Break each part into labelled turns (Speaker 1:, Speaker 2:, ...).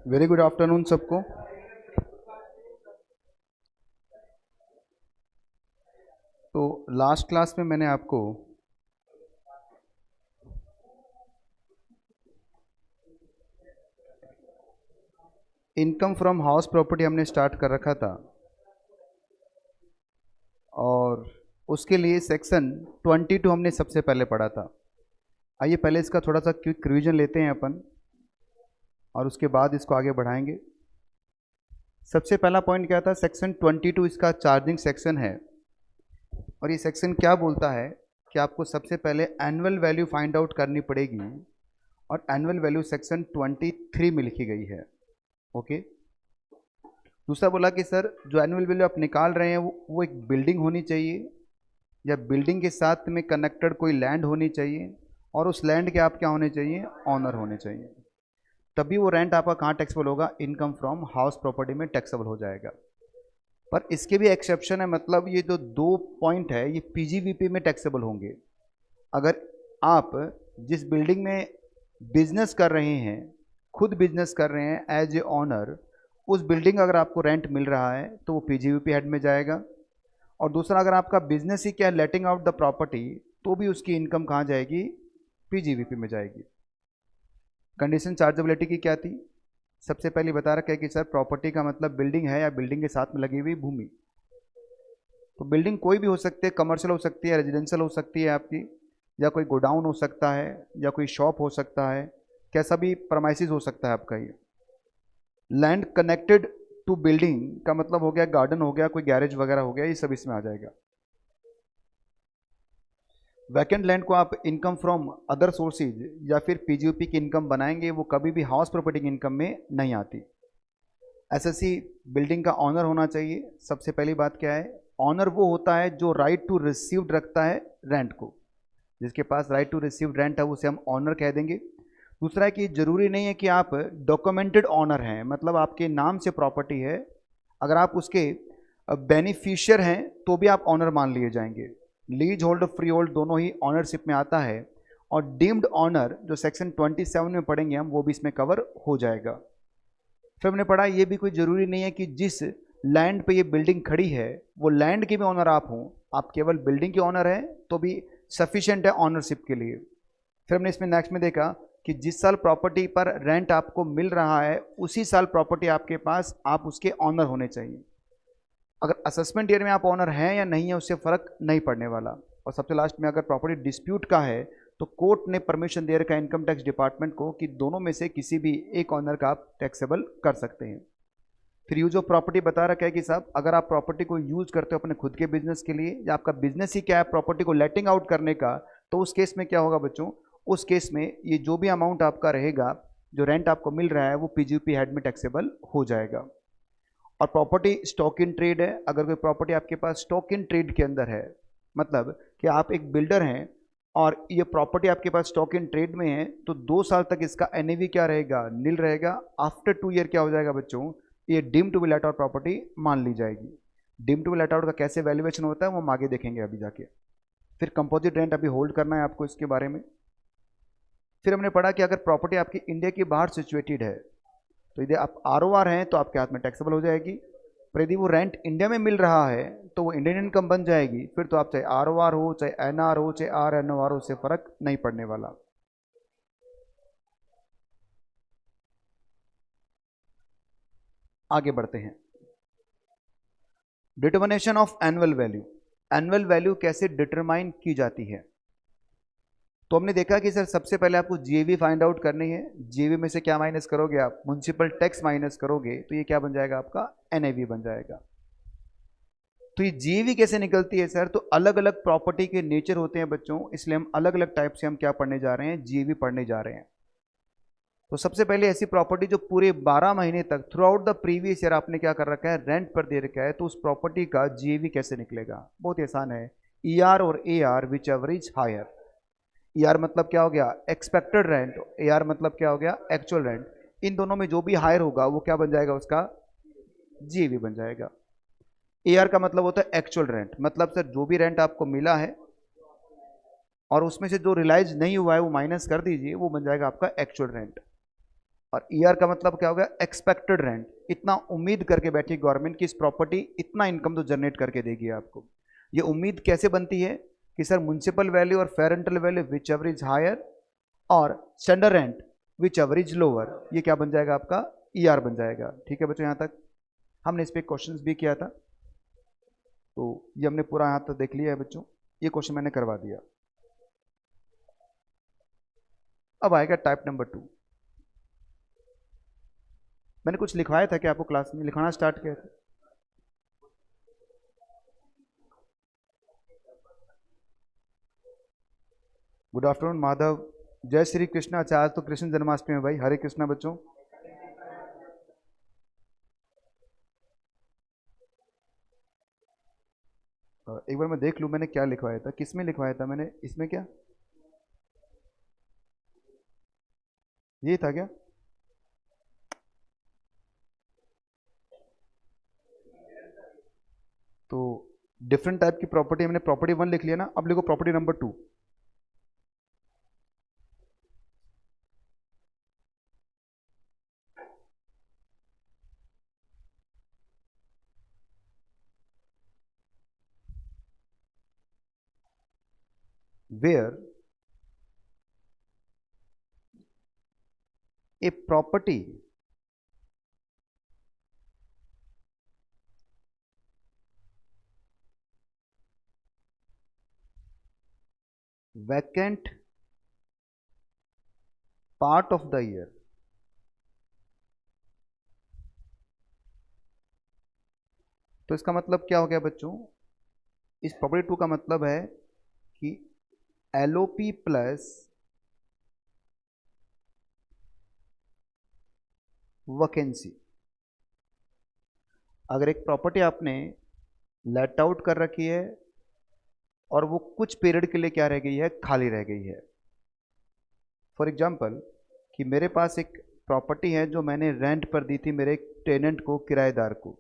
Speaker 1: Very good afternoon सबको। तो last class में मैंने आपको इनकम फ्रॉम हाउस प्रॉपर्टी हमने स्टार्ट कर रखा था और उसके लिए सेक्शन 22 हमने सबसे पहले पढ़ा था। आइए पहले इसका थोड़ा सा क्विक रिवीजन लेते हैं अपन और उसके बाद इसको आगे बढ़ाएंगे। सबसे पहला पॉइंट क्या था? सेक्शन 22 इसका चार्जिंग सेक्शन है और ये सेक्शन क्या बोलता है कि आपको सबसे पहले एनुअल वैल्यू फाइंड आउट करनी पड़ेगी और एनुअल वैल्यू सेक्शन 23 में लिखी गई है। ओके। दूसरा बोला कि सर जो एनुअल वैल्यू आप निकाल रहे हैं वो एक बिल्डिंग होनी चाहिए या बिल्डिंग के साथ में कनेक्टेड कोई लैंड होनी चाहिए और उस लैंड के आप क्या होने चाहिए? ऑनर होने चाहिए। तभी वो रेंट आपका कहाँ टैक्सेबल होगा? इनकम फ्रॉम हाउस प्रॉपर्टी में टैक्सेबल हो जाएगा। पर इसके भी एक्सेप्शन है, मतलब ये जो दो पॉइंट है ये पीजीवीपी में टैक्सेबल होंगे। अगर आप जिस बिल्डिंग में बिजनेस कर रहे हैं, खुद बिजनेस कर रहे हैं एज ए ऑनर, उस बिल्डिंग अगर आपको रेंट मिल रहा है तो वो पीजीवीपी हेड में जाएगा। और दूसरा अगर आपका बिजनेस ही क्या लेटिंग आउट द प्रॉपर्टी, तो भी उसकी इनकम कहाँ जाएगी? पीजीवीपी में जाएगी। कंडीशन चार्जेबिलिटी की क्या थी? सबसे पहले बता रखा है कि सर प्रॉपर्टी का मतलब बिल्डिंग है या बिल्डिंग के साथ में लगी हुई भूमि। तो बिल्डिंग कोई भी हो सकती है, कमर्शियल हो सकती है, रेजिडेंशियल हो सकती है आपकी, या कोई गोडाउन हो सकता है, या कोई शॉप हो सकता है, कैसा भी प्रमाइसिस हो सकता है आपका। ये लैंड कनेक्टेड टू बिल्डिंग का मतलब हो गया गार्डन हो गया, कोई गैरेज वगैरह हो गया, ये सब इसमें आ जाएगा। वैकेंट लैंड को आप इनकम फ्रॉम अदर सोर्सेज या फिर पीजीओपी की इनकम बनाएंगे, वो कभी भी हाउस प्रॉपर्टी की इनकम में नहीं आती। एसएससी बिल्डिंग का ऑनर होना चाहिए। सबसे पहली बात क्या है? ऑनर वो होता है जो राइट टू रिसीव्ड रखता है रेंट को। जिसके पास राइट टू रिसीव्ड रेंट है उसे हम ऑनर कह देंगे। दूसरा है कि जरूरी नहीं है कि आप डॉक्यूमेंटेड ऑनर हैं, मतलब आपके नाम से प्रॉपर्टी है, अगर आप उसके बेनिफिशियर हैं तो भी आप ऑनर मान लिए जाएंगे। लीज होल्ड फ्री होल्ड दोनों ही ऑनरशिप में आता है। और डीम्ड ऑनर जो सेक्शन 27 में पढ़ेंगे हम, वो भी इसमें कवर हो जाएगा। फिर हमने पढ़ा ये भी कोई ज़रूरी नहीं है कि जिस लैंड पे ये बिल्डिंग खड़ी है वो लैंड के भी ऑनर आप हों, आप केवल बिल्डिंग के ऑनर हैं तो भी सफिशिएंट है ऑनरशिप के लिए। फिर हमने इसमें नेक्स्ट में देखा कि जिस साल प्रॉपर्टी पर रेंट आपको मिल रहा है उसी साल प्रॉपर्टी आपके पास, आप उसके ऑनर होने चाहिए। अगर असेसमेंट ईयर में आप ऑनर हैं या नहीं है उससे फ़र्क नहीं पड़ने वाला। और सबसे लास्ट में अगर प्रॉपर्टी डिस्प्यूट का है तो कोर्ट ने परमिशन दे रखा है इनकम टैक्स डिपार्टमेंट को कि दोनों में से किसी भी एक ऑनर का आप टैक्सेबल कर सकते हैं। फिर यूज ऑफ प्रॉपर्टी बता रखा है कि साहब अगर आप प्रॉपर्टी को यूज करते हो अपने खुद के बिजनेस के लिए या आपका बिजनेस ही क्या है प्रॉपर्टी को लेटिंग आउट करने का, तो उस केस में क्या होगा बच्चों? उस केस में ये जो भी अमाउंट आपका रहेगा, जो रेंट आपको मिल रहा है, वो पीजीपी हेड में टैक्सेबल हो जाएगा। और प्रॉपर्टी स्टॉक इन ट्रेड है। अगर कोई प्रॉपर्टी आपके पास स्टॉक इन ट्रेड के अंदर है, मतलब कि आप एक बिल्डर हैं और ये प्रॉपर्टी आपके पास स्टॉक इन ट्रेड में है, तो 2 साल तक इसका एनएवी क्या रहेगा? नील रहेगा। आफ्टर 2 ईयर क्या हो जाएगा बच्चों? ये deem to be let out property मान ली जाएगी। Deem to be let out का कैसे वैल्यूएशन होता है वो हम आगे देखेंगे अभी जाके। फिर कंपोजिट रेंट अभी होल्ड करना है आपको इसके बारे में। फिर हमने पढ़ा कि अगर प्रॉपर्टी आपकी इंडिया के बाहर सिचुएटेड है तो यदि आप आरओआर हैं तो आपके हाथ में टैक्सेबल हो जाएगी। पर यदि वो रेंट इंडिया में मिल रहा है तो वो इंडियन इनकम बन जाएगी। फिर तो आप चाहे आरओआर हो, चाहे एनआर हो, चाहे आरएनओआर हो, उससे फर्क नहीं पड़ने वाला। आगे बढ़ते हैं। Determination of annual value. Annual value कैसे डिटरमाइन की जाती है? तो हमने देखा कि सर सबसे पहले आपको जीएवी फाइंड आउट करनी है। जीएवी में से क्या माइनस करोगे आप? म्युनिसिपल टैक्स माइनस करोगे तो ये क्या बन जाएगा आपका? एनएवी बन जाएगा। तो ये जीएवी कैसे निकलती है सर? तो अलग अलग प्रॉपर्टी के नेचर होते हैं बच्चों, इसलिए हम अलग अलग टाइप से हम क्या पढ़ने जा रहे हैं? जीएवी पढ़ने जा रहे हैं। तो सबसे पहले ऐसी प्रॉपर्टी जो पूरे 12 महीने तक through out the previous year आपने क्या कर रखा है? रेंट पर दे रखा है, तो उस प्रॉपर्टी का जीएवी कैसे निकलेगा? बहुत ही आसान है। ईआर और AR which average higher. ER मतलब क्या हो गया? Expected rent. एआर मतलब क्या हो गया? Actual rent. इन दोनों में जो भी हायर होगा वो क्या बन जाएगा? उसका जीएवी बन जाएगा। एआर का मतलब होता है एक्चुअल रेंट, मतलब सर जो भी रेंट आपको मिला है और उसमें से जो रिलाइज नहीं हुआ है वो माइनस कर दीजिए, वो बन जाएगा आपका एक्चुअल रेंट। और ईआर का मतलब क्या होगा? Expected rent. इतना उम्मीद करके बैठी गवर्नमेंट की इस प्रॉपर्टी इतना इनकम तो जनरेट करके देगी आपको। ये उम्मीद कैसे बनती है? कि सर म्युनिसिपल वैल्यू और fair rental value which average higher और standard rent which average lower, ये क्या बन जाएगा आपका? ईआर बन जाएगा। ठीक है बच्चों, यहाँ तक हमने इस पर क्वेश्चन भी किया था, तो ये हमने पूरा यहाँ तक देख लिया है बच्चों। ये क्वेश्चन मैंने करवा दिया। अब आएगा टाइप नंबर 2। मैंने कुछ लिखवाया था कि आपको क्लास में लिखाना स्टार्ट किया था? Good afternoon Madhav. जय श्री कृष्णा। अच्छा आज तो कृष्ण जन्माष्टमी है भाई, हरे कृष्णा बच्चों। एक बार मैं देख लूं मैंने क्या लिखवाया था, किस में लिखवाया था मैंने? इसमें क्या ये था क्या? तो डिफरेंट टाइप की प्रॉपर्टी हमने प्रॉपर्टी 1 लिख लिया ना, अब लिखो property number 2। Where a property vacant part of the year। तो इसका मतलब क्या हो गया बच्चों? इस प्रॉपर्टी 2 का मतलब है कि एलओपी प्लस वैकेंसी। अगर एक प्रॉपर्टी आपने लेट आउट कर रखी है और वो कुछ पीरियड के लिए क्या रह गई है? खाली रह गई है। फॉर एग्जाम्पल कि मेरे पास एक प्रॉपर्टी है जो मैंने रेंट पर दी थी मेरे एक टेनेंट को, किराएदार को।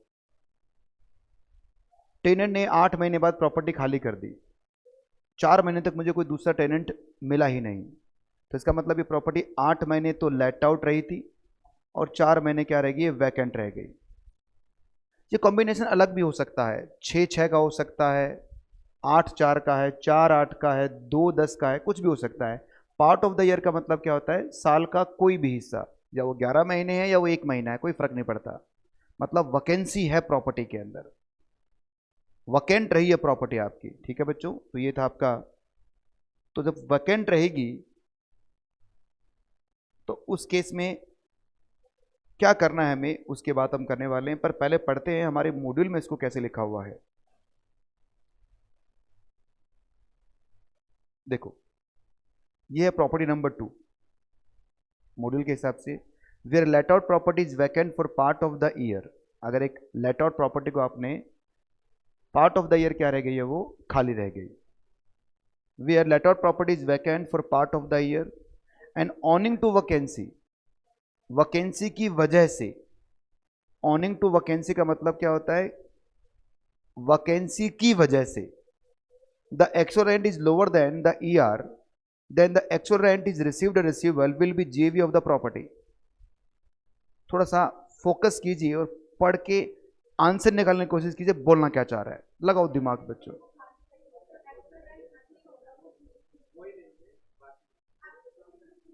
Speaker 1: टेनेंट ने 8 महीने बाद प्रॉपर्टी खाली कर दी। 4 महीने तक मुझे कोई दूसरा टेनेंट मिला ही नहीं। तो इसका मतलब ये प्रॉपर्टी 8 महीने तो लेट आउट रही थी और 4 महीने क्या रह गई? वैकेंट रह गई। ये कॉम्बिनेशन अलग भी हो सकता है, 6-6 का हो सकता है, 8-4 का है, 4-8 का है, 2-10 का है, कुछ भी हो सकता है। पार्ट ऑफ द ईयर का मतलब क्या होता है? साल का कोई भी हिस्सा, या वो 11 महीने है या वो 1 महीना है, कोई फर्क नहीं पड़ता। मतलब वैकेंसी है प्रॉपर्टी के अंदर, वैकेंट रही है प्रॉपर्टी आपकी। ठीक है बच्चों, तो ये था आपका। तो जब वैकेंट रहेगी तो उस केस में क्या करना है हमें, उसके बाद हम करने वाले हैं। पर पहले पढ़ते हैं हमारे मॉड्यूल में इसको कैसे लिखा हुआ है। देखो ये है प्रॉपर्टी नंबर 2 मॉड्यूल के हिसाब से। Where let out property is vacant for part of the year. अगर एक लेट आउट प्रॉपर्टी को आपने पार्ट ऑफ द ईयर क्या रह गई है? वो खाली रह गई। Where let out property is vacant for part of the year and owing to vacancy. Vacancy की वजह से, ऑनिंग टू वैकेंसी का मतलब क्या होता है? वैकेंसी की वजह से the actual rent is lower than the ER, then the actual rent is received or receivable will be GAV of the property। थोड़ा सा फोकस कीजिए और पढ़ के आंसर निकालने की कोशिश कीजिए, बोलना क्या चाह रहा है, लगाओ दिमाग बच्चों।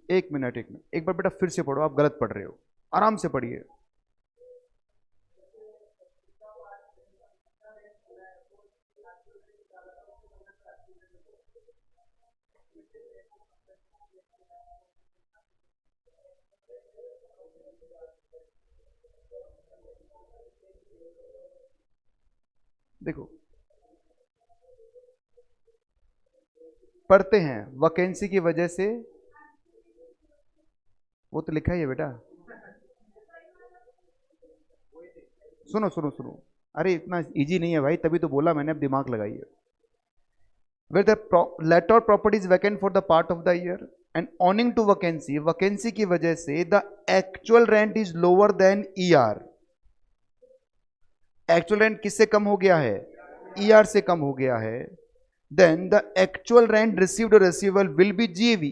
Speaker 1: एक मिनट एक मिनट, एक बार बेटा फिर से पढ़ो, आप गलत पढ़ रहे हो, आराम से पढ़िए। देखो पढ़ते हैं, वैकेंसी की वजह से, वो तो लिखा ही है बेटा। सुनो सुनो सुनो, अरे इतना इजी नहीं है भाई, तभी तो बोला मैंने, अब दिमाग लगाइए। Where the letter property is vacant for the part of the year and owing to vacancy, vacancy की वजह से the actual rent is lower than ER. Actual rent किससे कम हो गया है? ईआर से कम हो गया है। Then the actual rent received receivable will be GAV.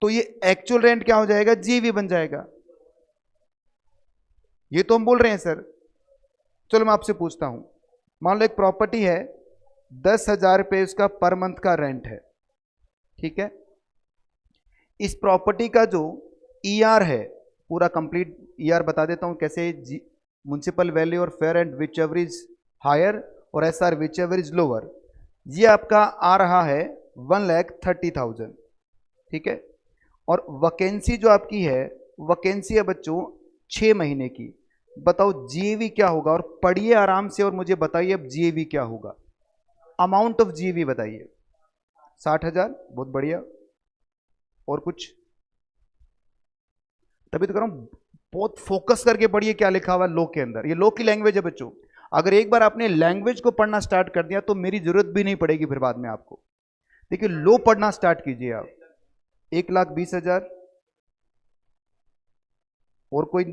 Speaker 1: तो ये एक्चुअल रेंट क्या हो जाएगा? जीएवी बन जाएगा। ये तो हम बोल रहे हैं सर। चलो मैं आपसे पूछता हूं, मान लो एक प्रॉपर्टी है, 10,000 रुपये उसका पर मंथ का रेंट है, ठीक है। इस प्रॉपर्टी का जो ईआर है, पूरा कंप्लीट ईआर बता देता हूं कैसे, म्युनिसिपल वैल्यू और fair and whichever is higher और SR whichever is lower, ये आपका आ रहा है 1,30,000, ठीक है। और वैकेंसी जो आपकी है, वैकेंसी है बच्चों 6 महीने की। बताओ जीएवी क्या होगा, और पढ़िए आराम से और मुझे बताइए अब जीएवी क्या होगा। अमाउंट ऑफ जीएवी बताइए। 60,000, बहुत बढ़िया। और कुछ? तभी तो कह रहा हूं बहुत फोकस करके पढ़िए क्या लिखा हुआ है लॉ के अंदर। ये लॉ की लैंग्वेज है बच्चों। अगर एक बार आपने लैंग्वेज को पढ़ना स्टार्ट कर दिया तो मेरी जरूरत भी नहीं पड़ेगी फिर बाद में आपको। देखिए लॉ पढ़ना स्टार्ट कीजिए आप। 1,20,000। और कोई?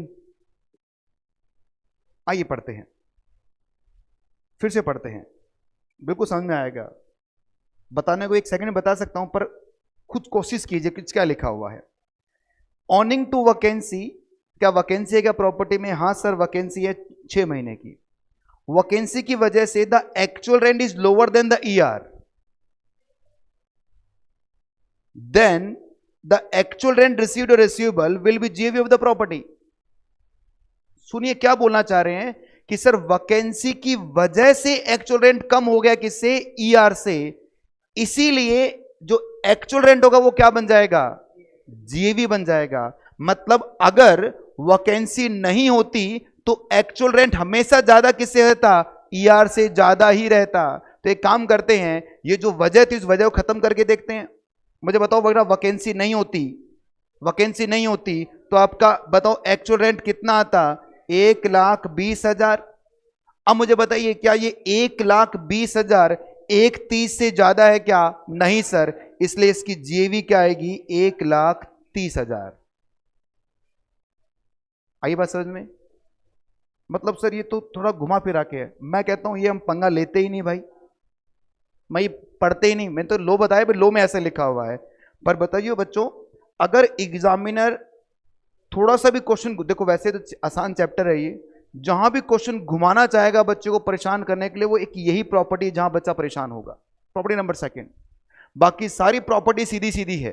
Speaker 1: आइए पढ़ते हैं, फिर से पढ़ते हैं, बिल्कुल समझ में आएगा। बताने को एक सेकंड में बता सकता हूं, पर खुद कोशिश कीजिए कि क्या लिखा हुआ है। ऑनिंग टू वैकेंसी, क्या वैकेंसी है क्या प्रॉपर्टी में? हाँ सर वैकेंसी है 6 महीने की। वैकेंसी की वजह से the actual rent is lower than the ER, then the actual rent received और receivable will be GAV of the property. सुनिए क्या बोलना चाह रहे हैं कि सर वैकेंसी की वजह से एक्चुअल रेंट कम हो गया, किससे? ईआर से। इसीलिए जो एक्चुअल रेंट होगा वो क्या बन जाएगा? जीएवी बन जाएगा। मतलब अगर वैकेंसी नहीं होती तो एक्चुअल रेंट हमेशा ज्यादा किससे रहता? ईआर से ज्यादा ही रहता। तो एक काम करते हैं, ये जो वजह थी उस वजह को खत्म करके देखते हैं। मुझे बताओ अगर वैकेंसी नहीं होती, वैकेंसी नहीं होती तो आपका बताओ एक्चुअल रेंट कितना आता? 1,20,000। अब मुझे बताइए क्या ये 1,20,000 1,30 से ज्यादा है क्या? नहीं सर, इसलिए इसकी जीएवी क्या आएगी? 1,30,000। आई बात समझ में? मतलब सर ये तो थोड़ा घुमा फिरा के है। मैं कहता हूं ये हम पंगा लेते ही नहीं भाई, मैं ये पढ़ते ही नहीं। मैंने तो लो बताया, लो में ऐसा लिखा हुआ है। पर बताइए बच्चों, अगर एग्जामिनर थोड़ा सा भी क्वेश्चन, देखो वैसे तो आसान चैप्टर है ये, जहां भी क्वेश्चन घुमाना चाहेगा बच्चे को परेशान करने के लिए, वो एक यही प्रॉपर्टी जहां बच्चा परेशान होगा, प्रॉपर्टी नंबर सेकंड। बाकी सारी प्रॉपर्टी सीधी सीधी है।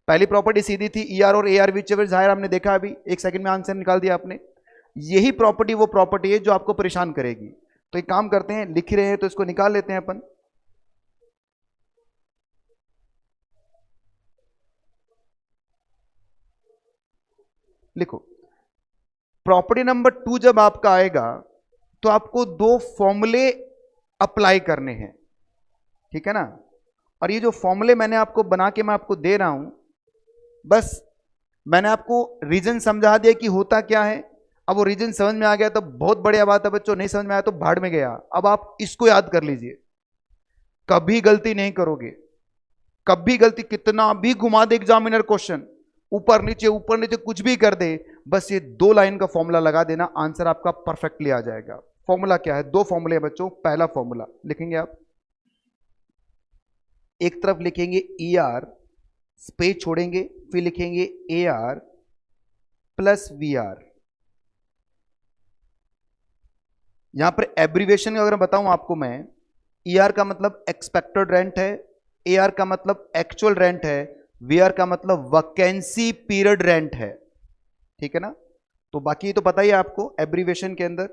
Speaker 1: पहली प्रॉपर्टी सीधी थी, ईआर और एआर विच एवर जाहिर, हमने देखा अभी 1 सेकंड में आंसर निकाल दिया आपने। यही प्रॉपर्टी वो प्रॉपर्टी है जो आपको परेशान करेगी। तो एक काम करते हैं, लिख रहे हैं तो इसको निकाल लेते हैं अपन। लिखो, प्रॉपर्टी नंबर 2 जब आपका आएगा तो आपको 2 फॉर्मूले अप्लाई करने हैं, ठीक है ना। और ये जो फॉर्मूले मैंने आपको बना के मैं आपको दे रहा हूं, बस मैंने आपको रीजन समझा दिया कि होता क्या है। अब वो रीजन समझ में आ गया तो बहुत बढ़िया बात है बच्चों, नहीं समझ में आया तो भाड़ में गया। अब आप इसको याद कर लीजिए, कभी गलती नहीं करोगे, कभी गलती, कितना भी घुमा दे एग्जामिनर क्वेश्चन, ऊपर नीचे कुछ भी कर दे, बस ये 2 लाइन का फॉर्मूला लगा देना, आंसर आपका परफेक्टली आ जाएगा। फॉर्मूला क्या है? 2 फॉर्मूले बच्चों। पहला फॉर्मूला लिखेंगे आप, एक तरफ लिखेंगे ई आर, स्पेस छोड़ेंगे, फिर लिखेंगे A R plus V R. यहां पर एब्रीवेशन अगर बताऊं आपको मैं, ई आर का मतलब एक्सपेक्टेड रेंट है, ए आर का मतलब एक्चुअल रेंट है, वी आर का मतलब वैकेंसी पीरियड रेंट है, ठीक है ना। तो बाकी तो पता ही है आपको एब्रीवेशन के अंदर।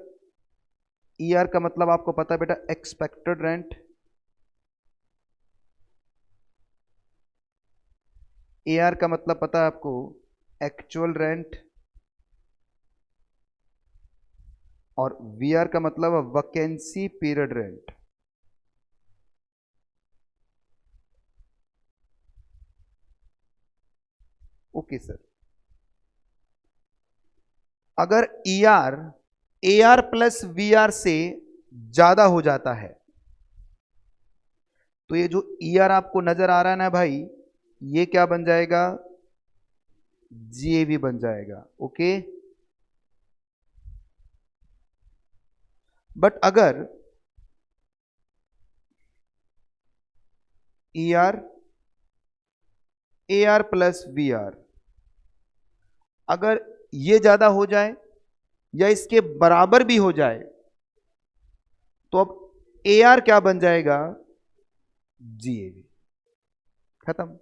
Speaker 1: ई आर का मतलब आपको पता है बेटा एक्सपेक्टेड रेंट, ए आर का मतलब पता है आपको एक्चुअल रेंट, और वीआर का मतलब है vacancy period rent. Okay sir. अगर ईआर एआर प्लस वीआर से ज्यादा हो जाता है तो ये जो ईआर आपको नजर आ रहा है ना भाई, ये क्या बन जाएगा? जीएवी बन जाएगा। ओके। बट अगर ईआर एआर प्लस वीआर अगर ये ज्यादा हो जाए या इसके बराबर भी हो जाए तो अब एआर क्या बन जाएगा? जीएवी। खत्म।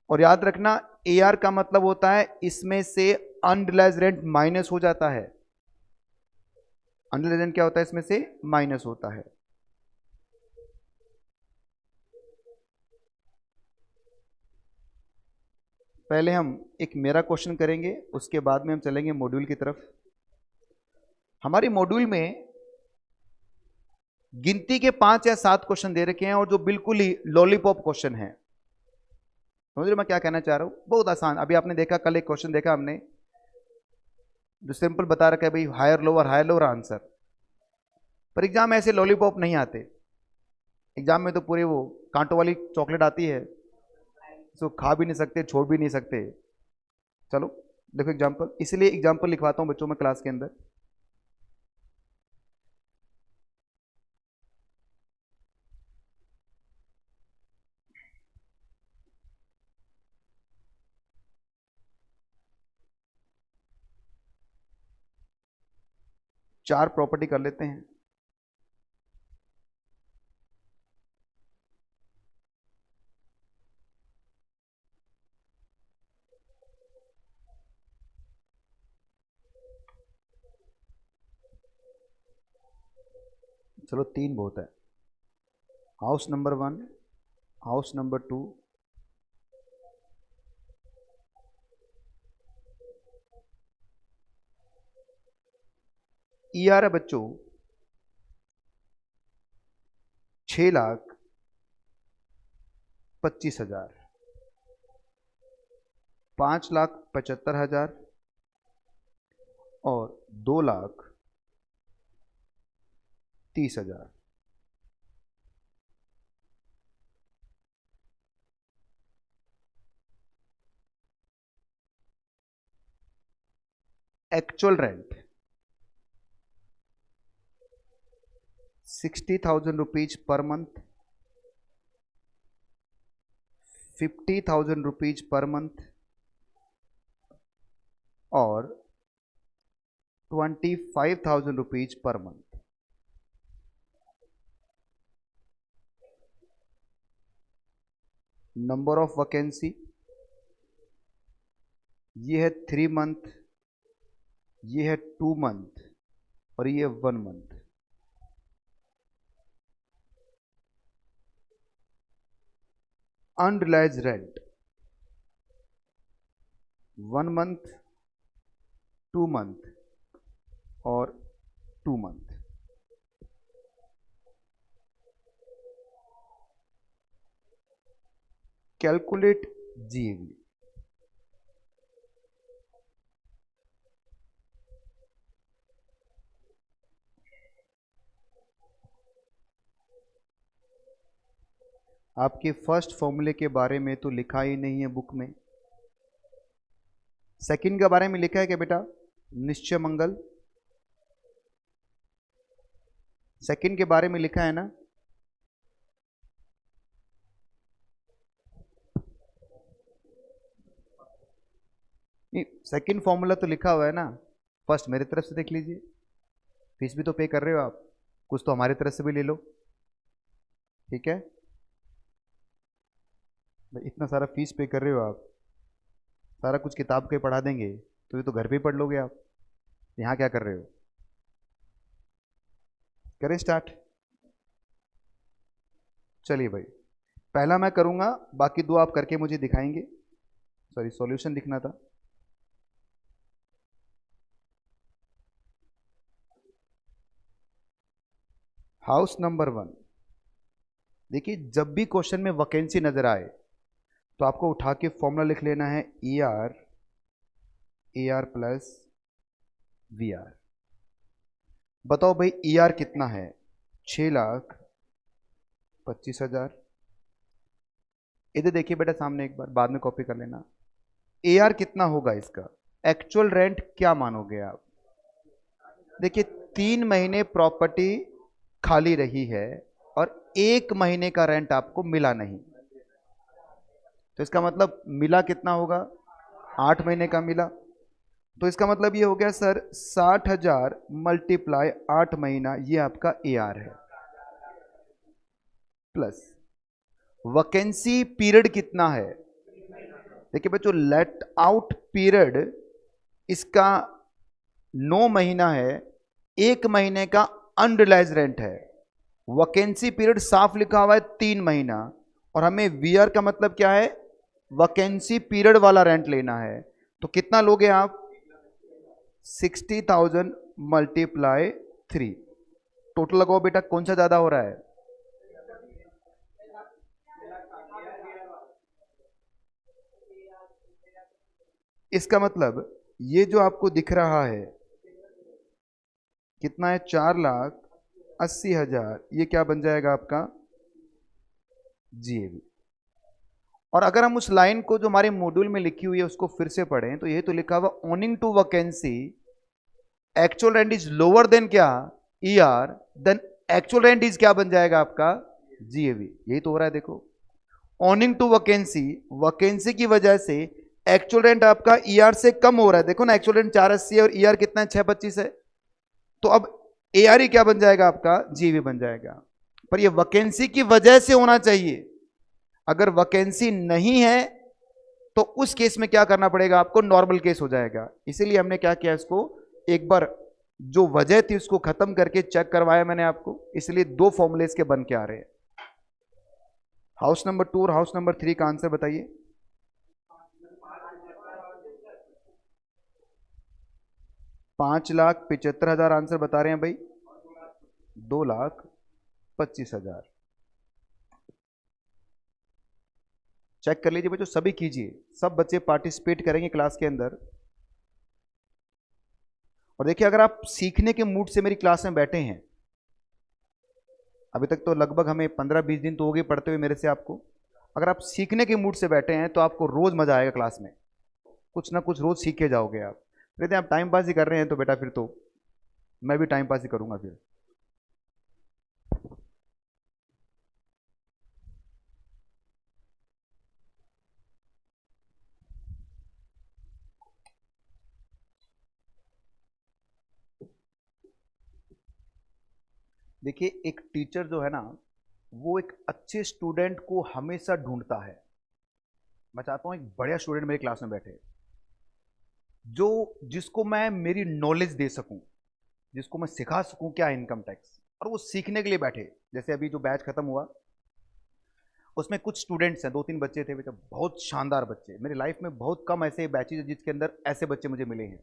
Speaker 1: और याद रखना, एआर का मतलब होता है इसमें से अनरिलाइज रेंट माइनस हो जाता है। अनरिलाइज रेंट क्या होता है? इसमें से माइनस होता है। पहले हम एक मेरा क्वेश्चन करेंगे, उसके बाद में हम चलेंगे मॉड्यूल की तरफ। हमारी मॉड्यूल में गिनती के 5 या 7 क्वेश्चन दे रखे हैं और जो बिल्कुल ही लॉलीपॉप क्वेश्चन है। समझ रहे मैं क्या कहना चाह रहा हूं? बहुत आसान। अभी आपने देखा, कल एक क्वेश्चन देखा हमने जो सिंपल बता रखा है भाई, हायर लोअर आंसर। पर एग्जाम में ऐसे लॉलीपॉप नहीं आते। एग्जाम में तो पूरे वो कांटों वाली चॉकलेट आती है, इसको खा भी नहीं सकते, छोड़ भी नहीं सकते। चलो देखो एग्जाम्पल, इसलिए एग्जाम्पल लिखवाता हूं बच्चों में क्लास के अंदर। चार प्रॉपर्टी कर लेते हैं। चलो 3 बहुत है। House number 1, house number 2, ER है बच्चों 6,25,000, 5,75,000 और 2,30,000। Actual rent 60,000 rupees per month, 50,000 rupees per month और 25,000 rupees per month. Number of vacancy ये है 3 मंथ, ये है 2 मंथ और ये 1 month. Unrealised rent 1 month, 2 month और 2 मंथ। Calculate GAV. आपके फर्स्ट फॉर्मूले के बारे में तो लिखा ही नहीं है बुक में। सेकंड के बारे में लिखा है क्या बेटा? निश्चय मंगल। सेकंड के बारे में लिखा है ना? नहीं, सेकंड फॉर्मूला तो लिखा हुआ है ना। फर्स्ट मेरी तरफ से देख लीजिए, फीस भी तो पे कर रहे हो आप, कुछ तो हमारी तरफ से भी ले लो। ठीक है भाई, इतना सारा फीस पे कर रहे हो आप, सारा कुछ किताब के पढ़ा देंगे तो ये तो घर पे ही पढ़ लोगे आप। यहाँ क्या कर रहे हो? करें स्टार्ट। चलिए भाई, पहला मैं करूंगा, बाकी दो आप करके मुझे दिखाएंगे। सॉरी सॉल्यूशन लिखना था। हाउस नंबर 1, देखिए जब भी क्वेश्चन में वैकेंसी नजर आए तो आपको उठा के फॉर्मूला लिख लेना है A R plus V R. बताओ भाई ER कितना है, 6,25,000। इधर देखिए बेटा सामने, एक बार बाद में कॉपी कर लेना। AR कितना होगा इसका, एक्चुअल रेंट क्या मानोगे आप? देखिए 3 महीने प्रॉपर्टी खाली रही है और 1 महीने का रेंट आपको मिला नहीं, तो इसका मतलब मिला कितना होगा, 8 महीने का मिला। तो इसका मतलब ये हो गया सर 60,000 मल्टीप्लाई 8 महीना, ये आपका AR है। प्लस वैकेंसी पीरियड कितना है, देखिए बच्चों लेट आउट पीरियड इसका 9 महीना है, 1 महीने का अनरिलाइज रेंट है। वैकेंसी पीरियड साफ लिखा हुआ है 3 महीना, और हमें वीआर का मतलब क्या है, वैकेंसी पीरियड वाला रेंट लेना है। तो कितना लोगे आप, 60,000 मल्टीप्लाई 3। टोटल लगाओ बेटा, कौन सा ज्यादा हो रहा है, इसका मतलब ये जो आपको दिख रहा है कितना है, 4,80,000, ये क्या बन जाएगा आपका GAV। और अगर हम उस लाइन को जो हमारे मॉड्यूल में लिखी हुई है उसको फिर से पढ़ें तो ये तो लिखा हुआ owing to vacancy actual rent is lower than क्या, ER, then actual rent is क्या बन जाएगा आपका GAV। यही तो हो रहा है देखो, ओनिंग टू वैकेंसी, वैकेंसी की वजह से एक्चुअल रेंट आपका ER से कम हो रहा है। देखो ना, एक्चुअल रेंट 480 है और ER कितना है, 625 है। तो अब AR ही क्या बन जाएगा आपका GAV बन जाएगा। पर ये वैकेंसी की वजह से होना चाहिए, अगर वैकेंसी नहीं है तो उस केस में क्या करना पड़ेगा आपको, नॉर्मल केस हो जाएगा। इसीलिए हमने क्या किया, इसको एक बार जो वजह थी उसको खत्म करके चेक करवाया मैंने आपको, इसलिए 2 फॉर्मूले इसके बन के आ रहे हैं। हाउस नंबर 2 और हाउस नंबर 3 का आंसर बताइए। 5,75,000 आंसर बता रहे हैं भाई, 2,25,000। चेक कर लीजिए बच्चों, सभी कीजिए, सब बच्चे पार्टिसिपेट करेंगे क्लास के अंदर। और देखिए अगर आप सीखने के मूड से मेरी क्लास में बैठे हैं, अभी तक तो लगभग हमें 15-20 दिन तो हो गए पढ़ते हुए मेरे से आपको, अगर आप सीखने के मूड से बैठे हैं तो आपको रोज मजा आएगा क्लास में, कुछ ना कुछ रोज सीख के जाओगे आप। यदि आप टाइम पास ही कर रहे हैं तो बेटा फिर तो मैं भी टाइम पास ही करूंगा फिर। देखिए एक टीचर जो है ना, वो एक अच्छे स्टूडेंट को हमेशा ढूंढता है। मैं चाहता हूं एक बढ़िया स्टूडेंट मेरी क्लास में बैठे, जो जिसको मैं मेरी नॉलेज दे सकूं, जिसको मैं सिखा सकूं क्या इनकम टैक्स, और वो सीखने के लिए बैठे। जैसे अभी जो बैच खत्म हुआ उसमें कुछ स्टूडेंट्स हैं, 2-3 बच्चे थे बेटा, बहुत शानदार बच्चे। मेरी लाइफ में बहुत कम ऐसे बैचेज जिसके अंदर ऐसे बच्चे मुझे मिले हैं।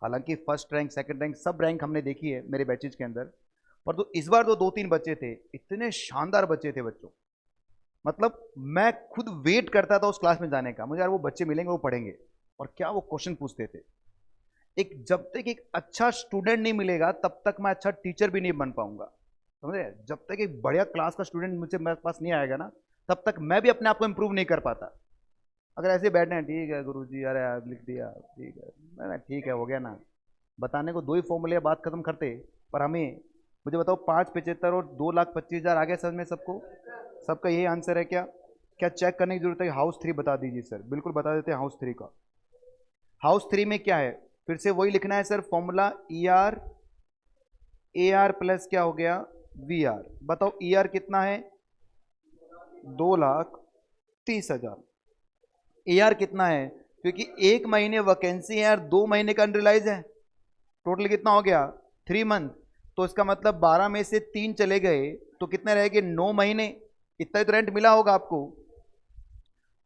Speaker 1: हालांकि फर्स्ट रैंक, सेकंड रैंक, सब रैंक हमने देखी है मेरे बैचेज के अंदर, पर तो इस बार जो 2-3 बच्चे थे, इतने शानदार बच्चे थे बच्चों, मतलब मैं खुद वेट करता था उस क्लास में जाने का, मुझे यार वो बच्चे मिलेंगे वो पढ़ेंगे, और क्या वो क्वेश्चन पूछते थे। एक जब तक एक अच्छा स्टूडेंट नहीं मिलेगा तब तक मैं अच्छा टीचर भी नहीं बन पाऊंगा, समझे। जब तक एक बढ़िया क्लास का स्टूडेंट मुझे मेरे पास नहीं आएगा ना, तब तक मैं भी अपने आप को इंप्रूव नहीं कर पाता। अगर ऐसे बैठे हैं, ठीक है गुरुजी, अरे यार लिख दिया, ठीक है, ना ठीक है, हो गया ना, बताने को 2 ही फॉर्मूले, बात खत्म करते। पर हमें, मुझे बताओ, 5,75,000 और 2,25,000 आ गया सर में सबको, सबका यही आंसर है क्या? क्या चेक करने की जरूरत है? हाउस 3 बता दीजिए सर, बिल्कुल बता देते हैं हाउस 3 का। हाउस 3 में क्या है, फिर से वही लिखना है सर, फॉर्मूला AR प्लस क्या हो गया VR। बताओ ER कितना है, 2,30,000। AR कितना है, क्योंकि 1 महीने वैकेंसी है और 2 महीने का अनरिलाइज है, टोटल कितना हो गया 3 मंथ। तो इसका मतलब 12 में से 3 चले गए तो कितने रहेंगे, 9 महीने। इतना ही तो रेंट मिला होगा आपको।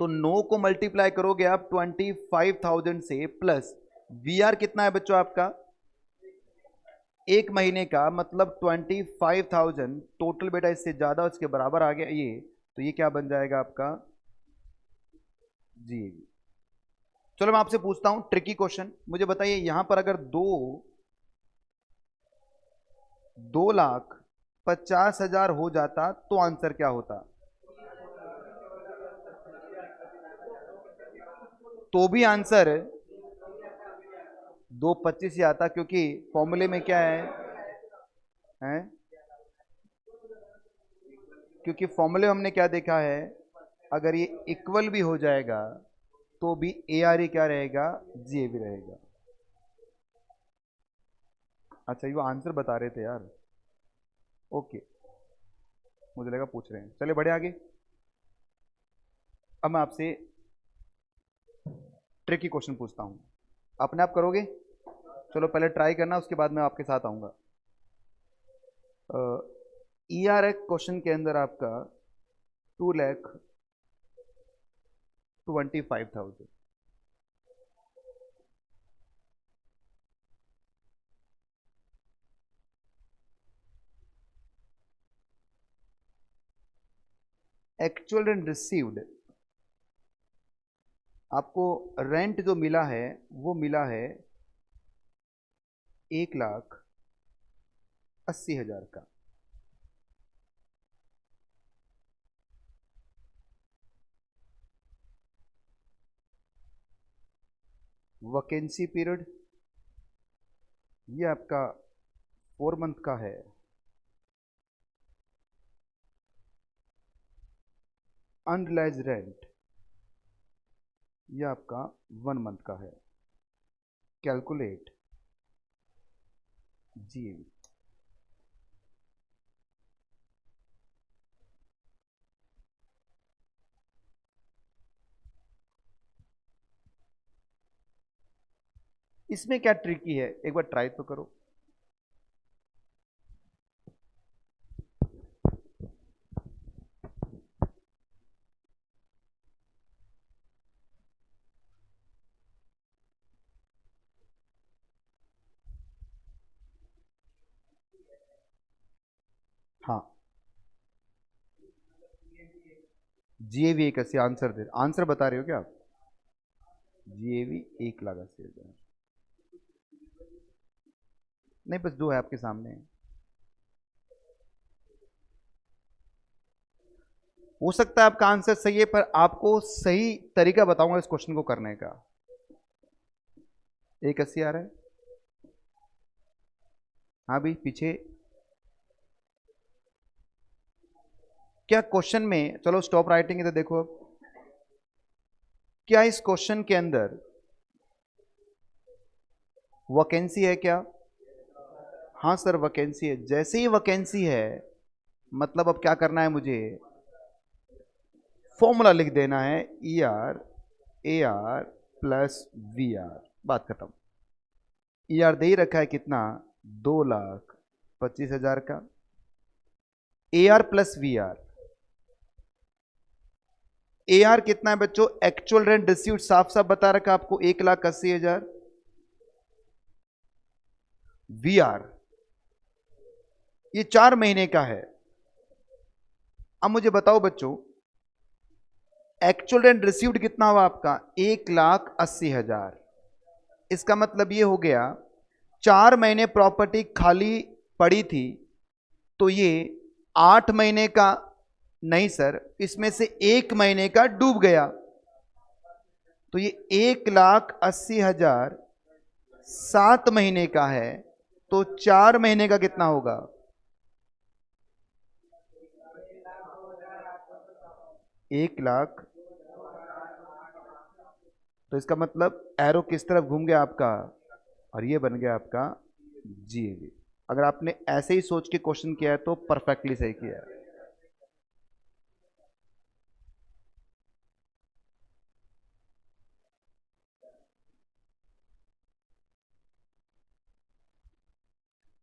Speaker 1: तो तो 9 को मल्टीप्लाई करोगे आप 25,000 से, प्लस वी आर कितना है बच्चों आपका, एक महीने का, मतलब 25,000 टोटल बेटा, इससे ज्यादा उसके बराबर आ गया ये, तो ये क्या बन जाएगा आपका जी। चलो मैं आपसे पूछता हूं ट्रिकी क्वेश्चन, मुझे बताइए यहां पर अगर 2,50,000 हो जाता तो आंसर क्या होता, तो भी आंसर 225 ही आता, क्योंकि फॉर्मूले में क्या है? क्योंकि फॉर्मूले हमने क्या देखा है, अगर ये इक्वल भी हो जाएगा तो भी ए आर ही क्या रहेगा, जी ए भी रहेगा। अच्छा ये वो आंसर बता रहे थे यार, ओके, मुझे लगा पूछ रहे हैं, चलिए बढ़े आगे। अब मैं आपसे ट्रिकी क्वेश्चन पूछता हूं, अपने आप करोगे? चलो पहले ट्राई करना, उसके बाद मैं आपके साथ आऊंगा। ई आर एक क्वेश्चन के अंदर आपका 2,25,000, एक्चुअल एंड रिसीव्ड, आपको रेंट जो मिला है वो मिला है 1,80,000 का। वैकेंसी पीरियड ये आपका 4 मंथ का है। अनरिलाइज रेंट ये आपका 1 मंथ का है। कैलकुलेट जी। इसमें क्या ट्रिकी है, एक बार ट्राई तो करो। हाँ जीएवी एक अस्सी, आंसर दे, आंसर बता रहे हो क्या आप? जीएवी 1,80,000, नहीं बस दो है आपके सामने। हो सकता है आपका आंसर सही है, पर आपको सही तरीका बताऊंगा इस क्वेश्चन को करने का। 1,80 आ रहा है, हाँ भी पीछे क्या क्वेश्चन में, चलो स्टॉप राइटिंग है तो देखो अब, क्या इस क्वेश्चन के अंदर वैकेंसी है क्या? हाँ सर वैकेंसी है, जैसे ही वैकेंसी है मतलब अब क्या करना है मुझे, फॉर्मूला लिख देना है, E R A R plus V R, बात खत्म। ई आर दे ही रखा है कितना, 2,25,000 का, A R plus V R, A R कितना है बच्चों, एक्चुअल रेंट रिसीव्ड, साफ साफ बता रखा आपको 1,80,000। वी आर ये 4 महीने का है। अब मुझे बताओ बच्चों, एक्चुअल रेंट रिसीव्ड कितना हुआ आपका, 1,80,000। इसका मतलब ये हो गया 4 महीने प्रॉपर्टी खाली पड़ी थी, तो ये 8 महीने का, नहीं सर इसमें से 1 महीने का डूब गया, तो ये 1,80,000 7 महीने का है, तो 4 महीने का कितना होगा, 1,00,000। तो इसका मतलब एरो किस तरफ घूम गया आपका, और ये बन गया आपका जी। अगर आपने ऐसे ही सोच के क्वेश्चन किया है तो परफेक्टली सही किया है।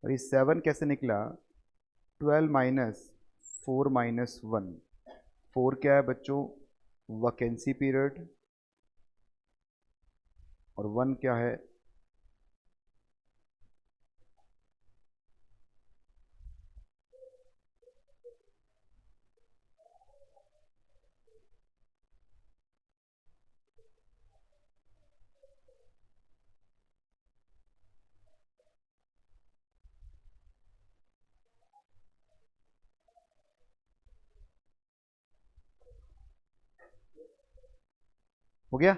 Speaker 1: और ये 7 कैसे निकला, 12 - 4 - 1, 4 क्या है बच्चों, वैकेंसी पीरियड, और वन क्या है? हो गया?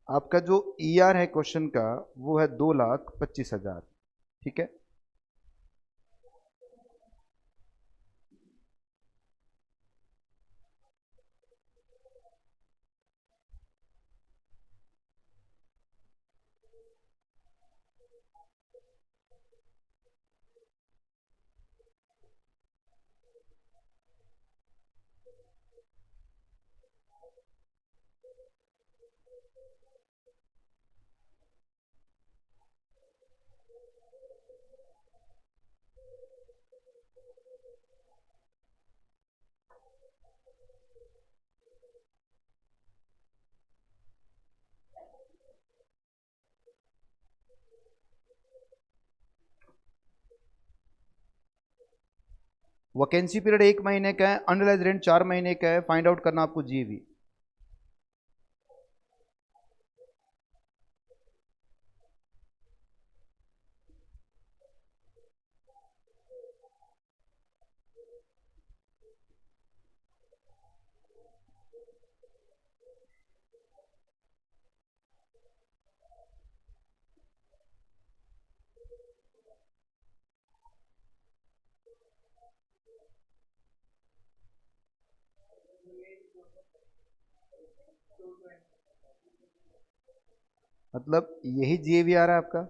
Speaker 1: आपका जो ईआर है क्वेश्चन का, वो है 2,25,000। ठीक है। वैकेंसी पीरियड 1 महीने का है, अनरिलाइज रेंट 4 महीने का है। फाइंड आउट करना आपको जीवी। मतलब यही जीवी आ रहा है आपका।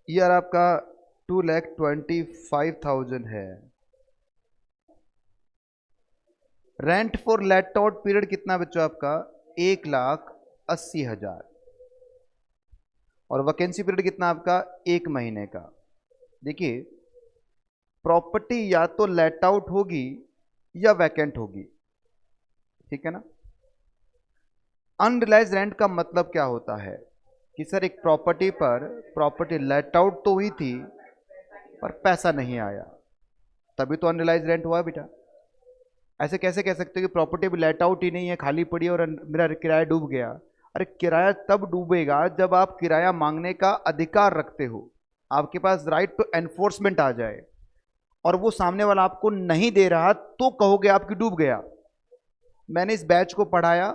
Speaker 1: ईआर आपका 2,25,000 है। Rent for late out period कितना बच्चों आपका? 1,80,000। और वैकेंसी पीरियड कितना आपका? 1 महीने का। देखिए, प्रॉपर्टी या तो लेट आउट होगी या वैकेंट होगी। ठीक है ना? अनरिलाइज रेंट का मतलब क्या होता है कि सर एक प्रॉपर्टी पर प्रॉपर्टी लेट आउट तो हुई थी पर पैसा नहीं आया, तभी तो अनरिलाइज रेंट हुआ बेटा। ऐसे कैसे कह सकते हो कि प्रॉपर्टी भी लेट आउट ही नहीं है, खाली पड़ी है और मेरा किराया डूब गया? अरे किराया तब डूबेगा जब आप किराया मांगने का अधिकार रखते हो, आपके पास राइट टू एनफोर्समेंट आ जाए, और वो सामने वाला आपको नहीं दे रहा तो कहोगे आपकी डूब गया। मैंने इस बैच को पढ़ाया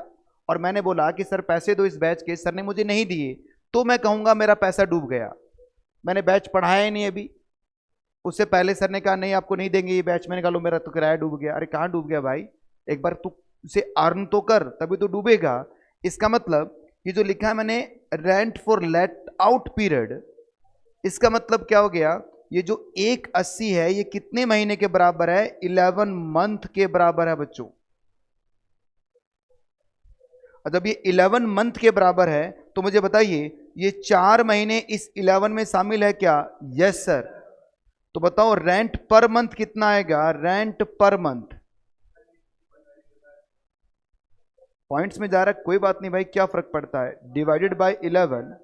Speaker 1: और मैंने बोला कि सर पैसे दो इस बैच के, सर ने मुझे नहीं दिए, तो मैं कहूंगा मेरा पैसा डूब गया। मैंने बैच पढ़ाया ही नहीं अभी, उससे पहले सर ने कहा नहीं आपको नहीं देंगे ये बैच, मैंने कहा लो मेरा तो किराया डूब गया। अरे कहाँ डूब गया भाई? एक बार तू उसे अर्न तो कर तभी तो डूबेगा। इसका मतलब ये जो लिखा है मैंने, rent for late out period, इसका मतलब क्या हो गया? ये जो 180 है ये कितने महीने के बराबर है? 11 मंथ के बराबर है बच्चों। और जब ये 11 मंथ के बराबर है तो मुझे बताइए ये 4 महीने इस 11 में शामिल है क्या? Yes sir. तो बताओ रेंट पर मंथ कितना आएगा? रेंट पर मंथ पॉइंट्स में जा रहा है, कोई बात नहीं भाई, क्या फर्क पड़ता है? डिवाइडेड बाय 11,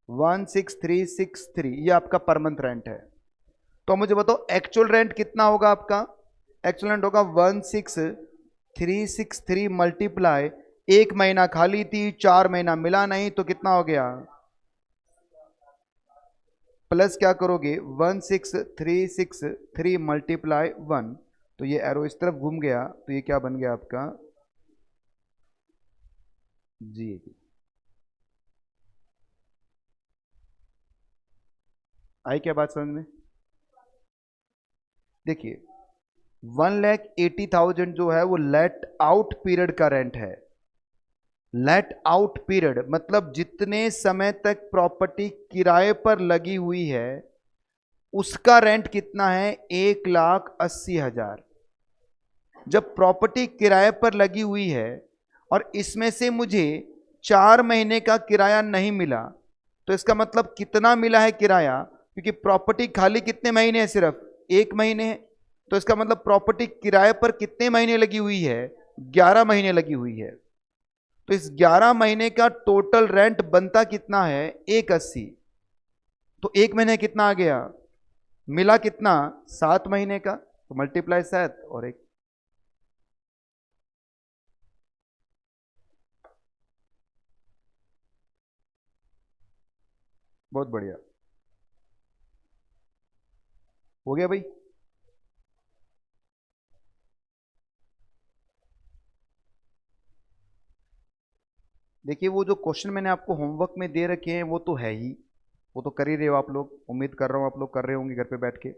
Speaker 1: 16363, ये आपका पर मंथ रेंट है। तो मुझे बताओ एक्चुअल रेंट कितना होगा आपका? एक्चुअल रेंट होगा 16363 मल्टीप्लाई, 1 महीना खाली थी 4 महीना मिला नहीं, तो कितना हो गया? प्लस क्या करोगे? 16363 मल्टीप्लाई 1, तो ये एरो इस तरफ घूम गया, तो ये क्या बन गया आपका? जी। आई क्या बात समझ में? देखिए 1,80,000 जो है वो लेट आउट पीरियड का रेंट है। लेट आउट पीरियड मतलब जितने समय तक प्रॉपर्टी किराए पर लगी हुई है उसका रेंट कितना है? 1,80,000। जब प्रॉपर्टी किराए पर लगी हुई है और इसमें से मुझे 4 महीने का किराया नहीं मिला, तो इसका मतलब कितना मिला है किराया? क्योंकि प्रॉपर्टी खाली कितने महीने है? सिर्फ 1 महीने है। तो इसका मतलब प्रॉपर्टी किराए पर कितने महीने लगी हुई है? 11 महीने लगी हुई है। तो इस 11 महीने का टोटल रेंट बनता कितना है? 1,80। तो 1 महीने कितना आ गया? मिला कितना? 7 महीने का। तो मल्टीप्लाई 7 और 1। बहुत बढ़िया, हो गया भाई। देखिए वो जो क्वेश्चन मैंने आपको होमवर्क में दे रखे हैं वो तो है ही, वो तो कर ही रहे हो आप लोग, उम्मीद कर रहा हूँ आप लोग कर रहे होंगे घर पे बैठ के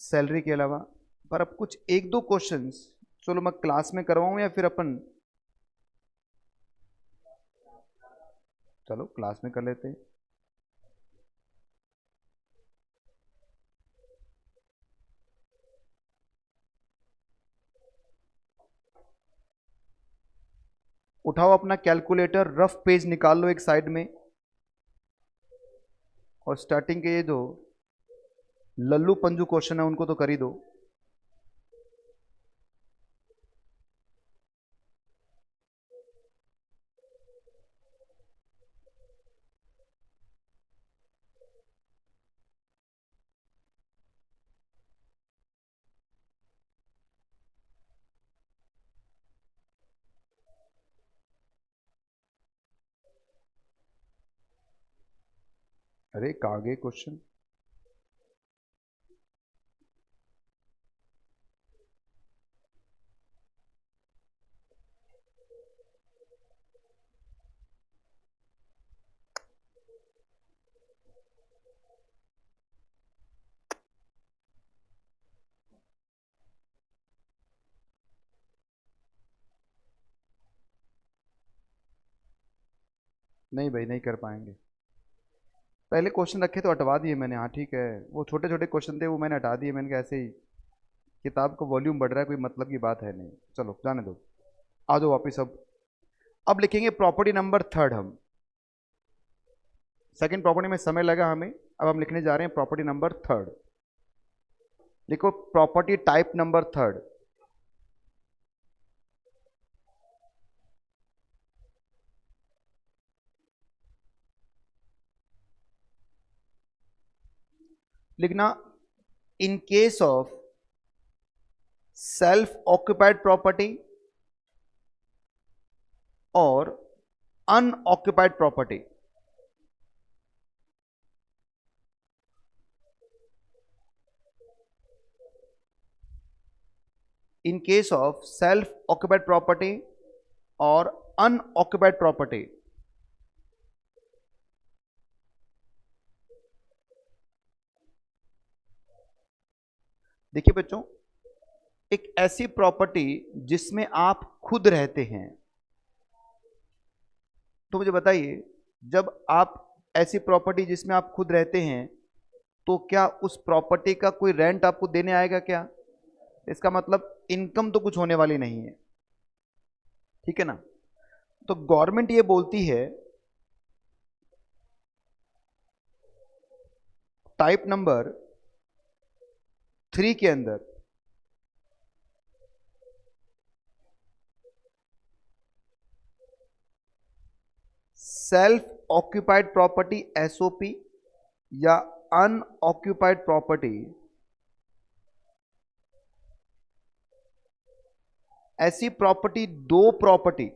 Speaker 1: सैलरी के अलावा। पर अब कुछ एक दो क्वेश्चंस चलो मैं क्लास में करवाऊँ या फिर अपन, चलो क्लास में कर लेते हैं। उठाओ अपना कैलकुलेटर, रफ पेज निकाल लो एक साइड में, और स्टार्टिंग के ये जो लल्लू पंजू क्वेश्चन है उनको तो कर ही दो। अरे कहाँ गए क्वेश्चन? नहीं भाई नहीं कर पाएंगे। पहले क्वेश्चन रखे तो हटवा दिए मैंने, हाँ ठीक है, वो छोटे छोटे क्वेश्चन थे वो मैंने हटा दिए, मैंने कहा ऐसे ही किताब का वॉल्यूम बढ़ रहा है, कोई मतलब की बात है नहीं, चलो जाने दो। आ जाओ वापिस। अब लिखेंगे प्रॉपर्टी नंबर थर्ड हम। सेकंड प्रॉपर्टी में समय लगा हमें, अब हम लिखने जा रहे हैं प्रॉपर्टी नंबर थर्ड। लिखो प्रॉपर्टी टाइप नंबर थर्ड। लिखना in case of self occupied property और unoccupied property. In case of self occupied property और अनऑक्यूपाइड प्रॉपर्टी। देखिए बच्चों, एक ऐसी प्रॉपर्टी जिसमें आप खुद रहते हैं, तो मुझे बताइए जब आप ऐसी प्रॉपर्टी जिसमें आप खुद रहते हैं तो क्या उस प्रॉपर्टी का कोई रेंट आपको देने आएगा क्या? इसका मतलब इनकम तो कुछ होने वाली नहीं है, ठीक है ना? तो गवर्नमेंट ये बोलती है टाइप नंबर 3 के अंदर सेल्फ ऑक्यूपाइड प्रॉपर्टी एसओपी या अनऑक्यूपाइड प्रॉपर्टी, ऐसी प्रॉपर्टी दो property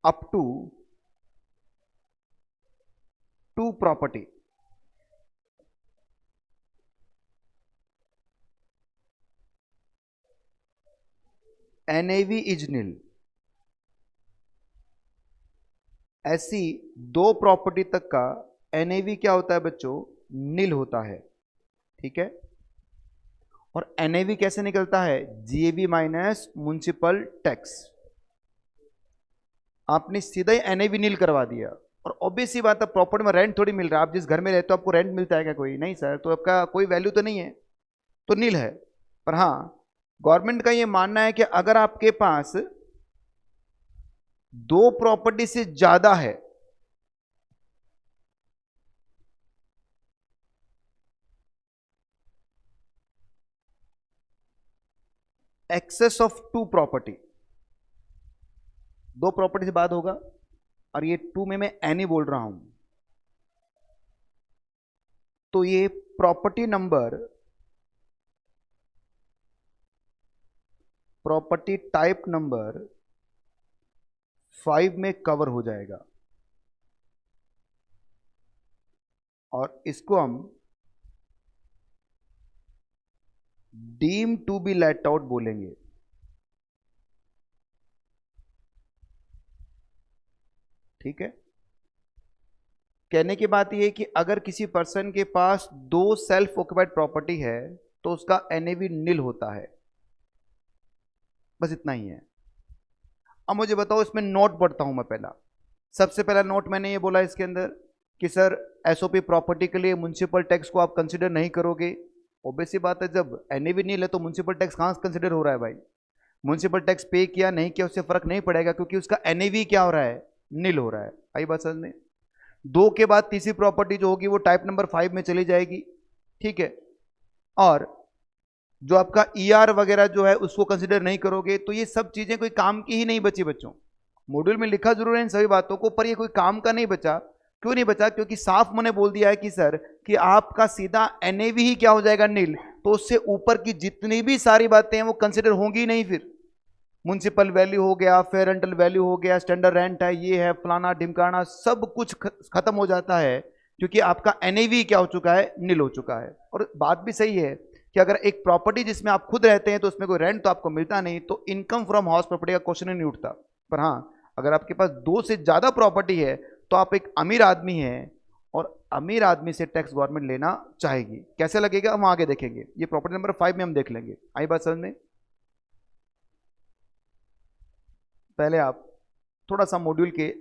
Speaker 1: up to 2 property, NAV is nil, ऐसी दो प्रॉपर्टी तक का एनएवी क्या होता है बच्चों, नील होता है। ठीक है, और एनएवी कैसे निकलता है, जीएवी माइनस म्युनिसिपल टैक्स। आपने सीधा ही एनएवी नील करवा दिया, और ऑब्वियस सी बात है प्रॉपर्टी में रेंट थोड़ी मिल रहा है, आप जिस घर में रहते हो आपको रेंट मिलता है क्या, कोई नहीं सर, तो आपका कोई वैल्यू तो नहीं है, तो नील है। पर हाँ, गवर्नमेंट का ये मानना है कि अगर आपके पास दो प्रॉपर्टी से ज्यादा है, एक्सेस ऑफ टू प्रॉपर्टी, दो प्रॉपर्टी से बात होगा, और ये टू में मैं एनी बोल रहा हूं, तो ये property number, property type number 5 में कवर हो जाएगा, और इसको हम deem to be let out बोलेंगे। ठीक है, कहने की बात यह कि अगर किसी पर्सन के पास दो सेल्फ ऑक्युपाइड प्रॉपर्टी है तो उसका एनएवी नील होता है, बस इतना ही है। अब मुझे बताओ, इसमें नोट पढ़ता हूं मैं पहला। सबसे पहला नोट मैंने ये बोला इसके अंदर कि सर एसओपी प्रॉपर्टी के लिए म्युनिसिपल टैक्स को आप कंसीडर नहीं करोगे। ऑब्वियस सी बात है, जब एनएवी नील है तो म्युनिसिपल टैक्स कहां से कंसीडर हो रहा है भाई, म्युनिसिपल टैक्स पे किया नहीं किया उससे फर्क नहीं पड़ेगा, क्योंकि उसका एनएवी क्या हो रहा है, नील हो रहा है। आई बात समझ में। दो के बाद तीसरी प्रॉपर्टी जो होगी वो टाइप नंबर 5 में चली जाएगी। ठीक है, और जो आपका ईआर वगैरह जो है उसको कंसिडर नहीं करोगे, तो ये सब चीजें कोई काम की ही नहीं बची बच्चों। मॉड्यूल में लिखा जरूर है इन सभी बातों को, पर ये कोई काम का नहीं बचा। क्यों नहीं बचा, क्योंकि साफ मैंने बोल दिया है कि सर कि आपका सीधा एनएवी ही क्या हो जाएगा, नील, तो उससे ऊपर की जितनी भी सारी बातें हैं वो कंसिडर होंगी नहीं। फिर म्युनिसिपल वैल्यू हो गया, फेयर रेंटल वैल्यू हो गया, स्टैंडर्ड रेंट है, ये है फलाना ढिमकाना, सब कुछ खत्म हो जाता है, क्योंकि आपका एनएवी क्या हो चुका है, नील हो चुका है। और बात भी सही है कि अगर एक प्रॉपर्टी जिसमें आप खुद रहते हैं तो उसमें कोई रेंट तो आपको मिलता नहीं, तो इनकम फ्रॉम हाउस प्रॉपर्टी का क्वेश्चन ही नहीं उठता। पर हाँ, अगर आपके पास दो से ज्यादा प्रॉपर्टी है तो आप एक अमीर आदमी हैं, और अमीर आदमी से टैक्स गवर्नमेंट लेना चाहेगी। कैसे लगेगा हम आगे देखेंगे, ये प्रॉपर्टी नंबर 5 में हम देख लेंगे। आई बात समझ में। पहले आप थोड़ा सा मॉड्यूल के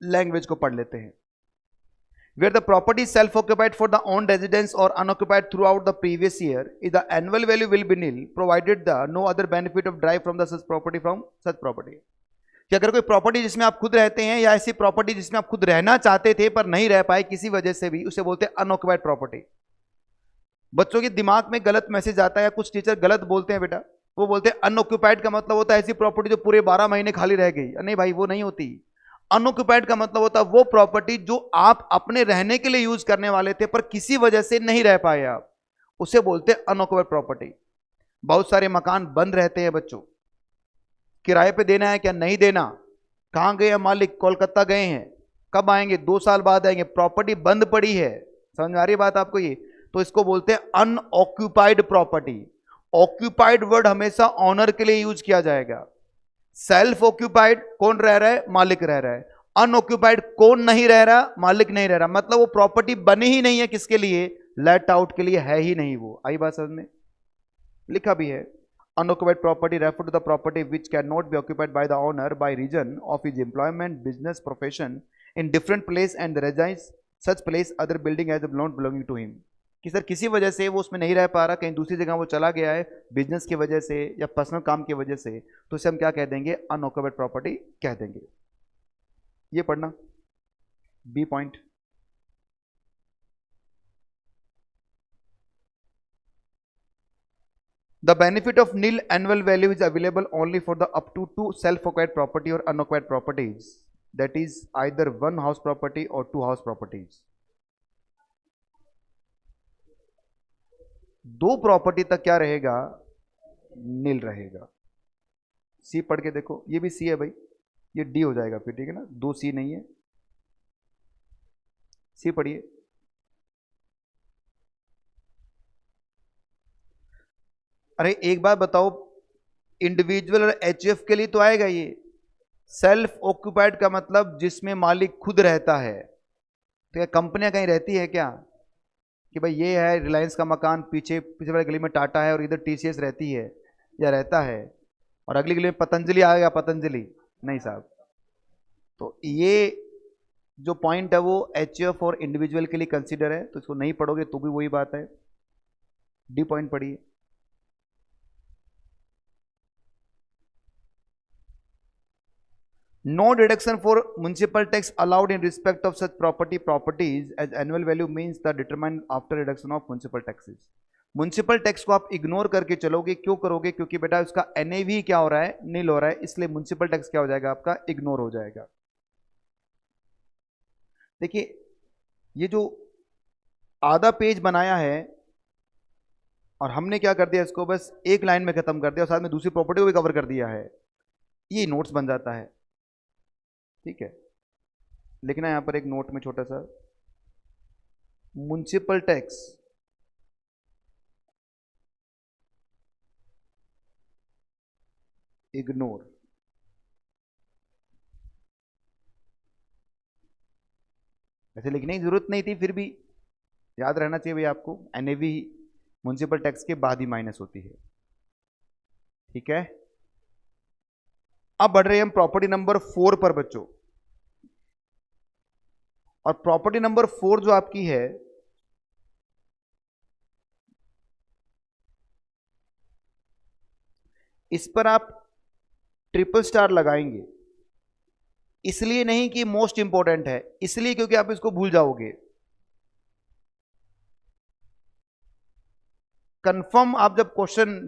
Speaker 1: लैंग्वेज को पढ़ लेते हैं। Where the property is self-occupied for the own residence or unoccupied throughout the previous year, is the annual value will be nil, provided the no other benefit of derived from the such property from such property। कि अगर कोई property जिसमें आप खुद रहते हैं या ऐसी प्रॉपर्टी जिसमें आप खुद रहना चाहते थे पर नहीं रह पाए किसी वजह से भी, उसे बोलते हैं अनऑक्युपाइड प्रॉपर्टी। बच्चों के दिमाग में गलत मैसेज आता है, कुछ टीचर गलत बोलते हैं बेटा, वो बोलते हैं अनऑक्युपाइड का मतलब होता है ऐसी प्रॉपर्टी जो पूरे 12 महीने खाली रह गई। नहीं भाई, वो नहीं होती। अनऑक्युपाइड का मतलब होता है वो प्रॉपर्टी जो आप अपने रहने के लिए यूज करने वाले थे पर किसी वजह से नहीं रह पाए आप, उसे बोलते हैं अनऑक्युपाइड प्रॉपर्टी। बहुत सारे मकान बंद रहते हैं बच्चों, किराए पे देना है क्या, नहीं देना, कहां गए हैं मालिक, कोलकाता गए हैं, कब आएंगे, 2 साल बाद आएंगे, प्रॉपर्टी बंद पड़ी है। समझ में आ रही बात आपको ये, तो इसको बोलते हैं अनऑक्युपाइड प्रॉपर्टी। ऑक्यूपाइड वर्ड हमेशा ऑनर के लिए यूज किया जाएगा। सेल्फ ऑक्यूपाइड कौन रह रहा है, मालिक रह रहा है। अनऑक्यूपाइड कौन नहीं रह रहा, मालिक नहीं रह रहा, मतलब वो प्रॉपर्टी बनी ही नहीं है किसके लिए, लेट आउट के लिए है ही नहीं वो। आई बात समझ में। लिखा भी है, unoccupied property refer to the property which can not be occupied by the owner by reason of his employment, business, profession in different place and resides such place other building as not belonging to him. कि sir किसी वजह से वो उसमें नहीं रह पा रहा, कहीं दूसरी जगह वो चला गया है बिजनेस की वजह से या पर्सनल काम की वजह से, तो उसे हम क्या कह देंगे, अनऑक्युपाइड प्रॉपर्टी कह देंगे। ये पढ़ना B point. The benefit of nil annual value is available only for the up to two self occupied property और unoccupied properties, that is either one house property और टू हाउस प्रॉपर्टीज। दो property तक क्या रहेगा, नील रहेगा। सी पढ़ के देखो, ये भी सी है भाई, ये डी हो जाएगा फिर, ठीक है ना, दो सी नहीं है, सी पढ़िए। अरे एक बात बताओ, इंडिविजुअल और एचयूएफ के लिए तो आएगा ये। सेल्फ ऑक्यूपाइड का मतलब जिसमें मालिक खुद रहता है। तो क्या कंपनियां कहीं रहती है क्या कि भाई ये है रिलायंस का मकान, पीछे पीछे वाली गली में टाटा है और इधर टीसीएस रहती है या रहता है, और अगली गली में पतंजलि आ गया, पतंजलि नहीं साहब। तो ये जो पॉइंट है वो एचयूएफ और इंडिविजुअल के लिए कंसीडर है, तो इसको नहीं पढ़ोगे तो भी वही बात है। डी पॉइंट पढ़िए। No deduction for municipal tax allowed in respect of such properties as annual value means the determined after reduction of municipal taxes। Municipal tax को आप इग्नोर करके चलोगे, क्यों करोगे? क्योंकि बेटा उसका एनएवी क्या हो रहा है, नील हो रहा है, इसलिए म्युनिसिपल टैक्स क्या हो जाएगा आपका, इग्नोर हो जाएगा। देखिए ये जो आधा पेज बनाया है और हमने क्या कर दिया, इसको बस एक लाइन में खत्म कर दिया और साथ में दूसरी प्रॉपर्टी को भी कवर कर दिया है, ये नोट्स बन जाता है। ठीक है, लिखना है यहां पर एक नोट में छोटा सा, म्युनिसिपल टैक्स इग्नोर। ऐसे लिखने की जरूरत नहीं थी, फिर भी याद रहना चाहिए भाई आपको, एनएवी म्युनिसिपल टैक्स के बाद ही माइनस होती है। ठीक है, अब बढ़ रहे हैं हम प्रॉपर्टी नंबर 4 पर बच्चों। और प्रॉपर्टी नंबर 4 जो आपकी है, इस पर आप ट्रिपल स्टार लगाएंगे, इसलिए नहीं कि मोस्ट इंपॉर्टेंट है, इसलिए क्योंकि आप इसको भूल जाओगे। कंफर्म आप जब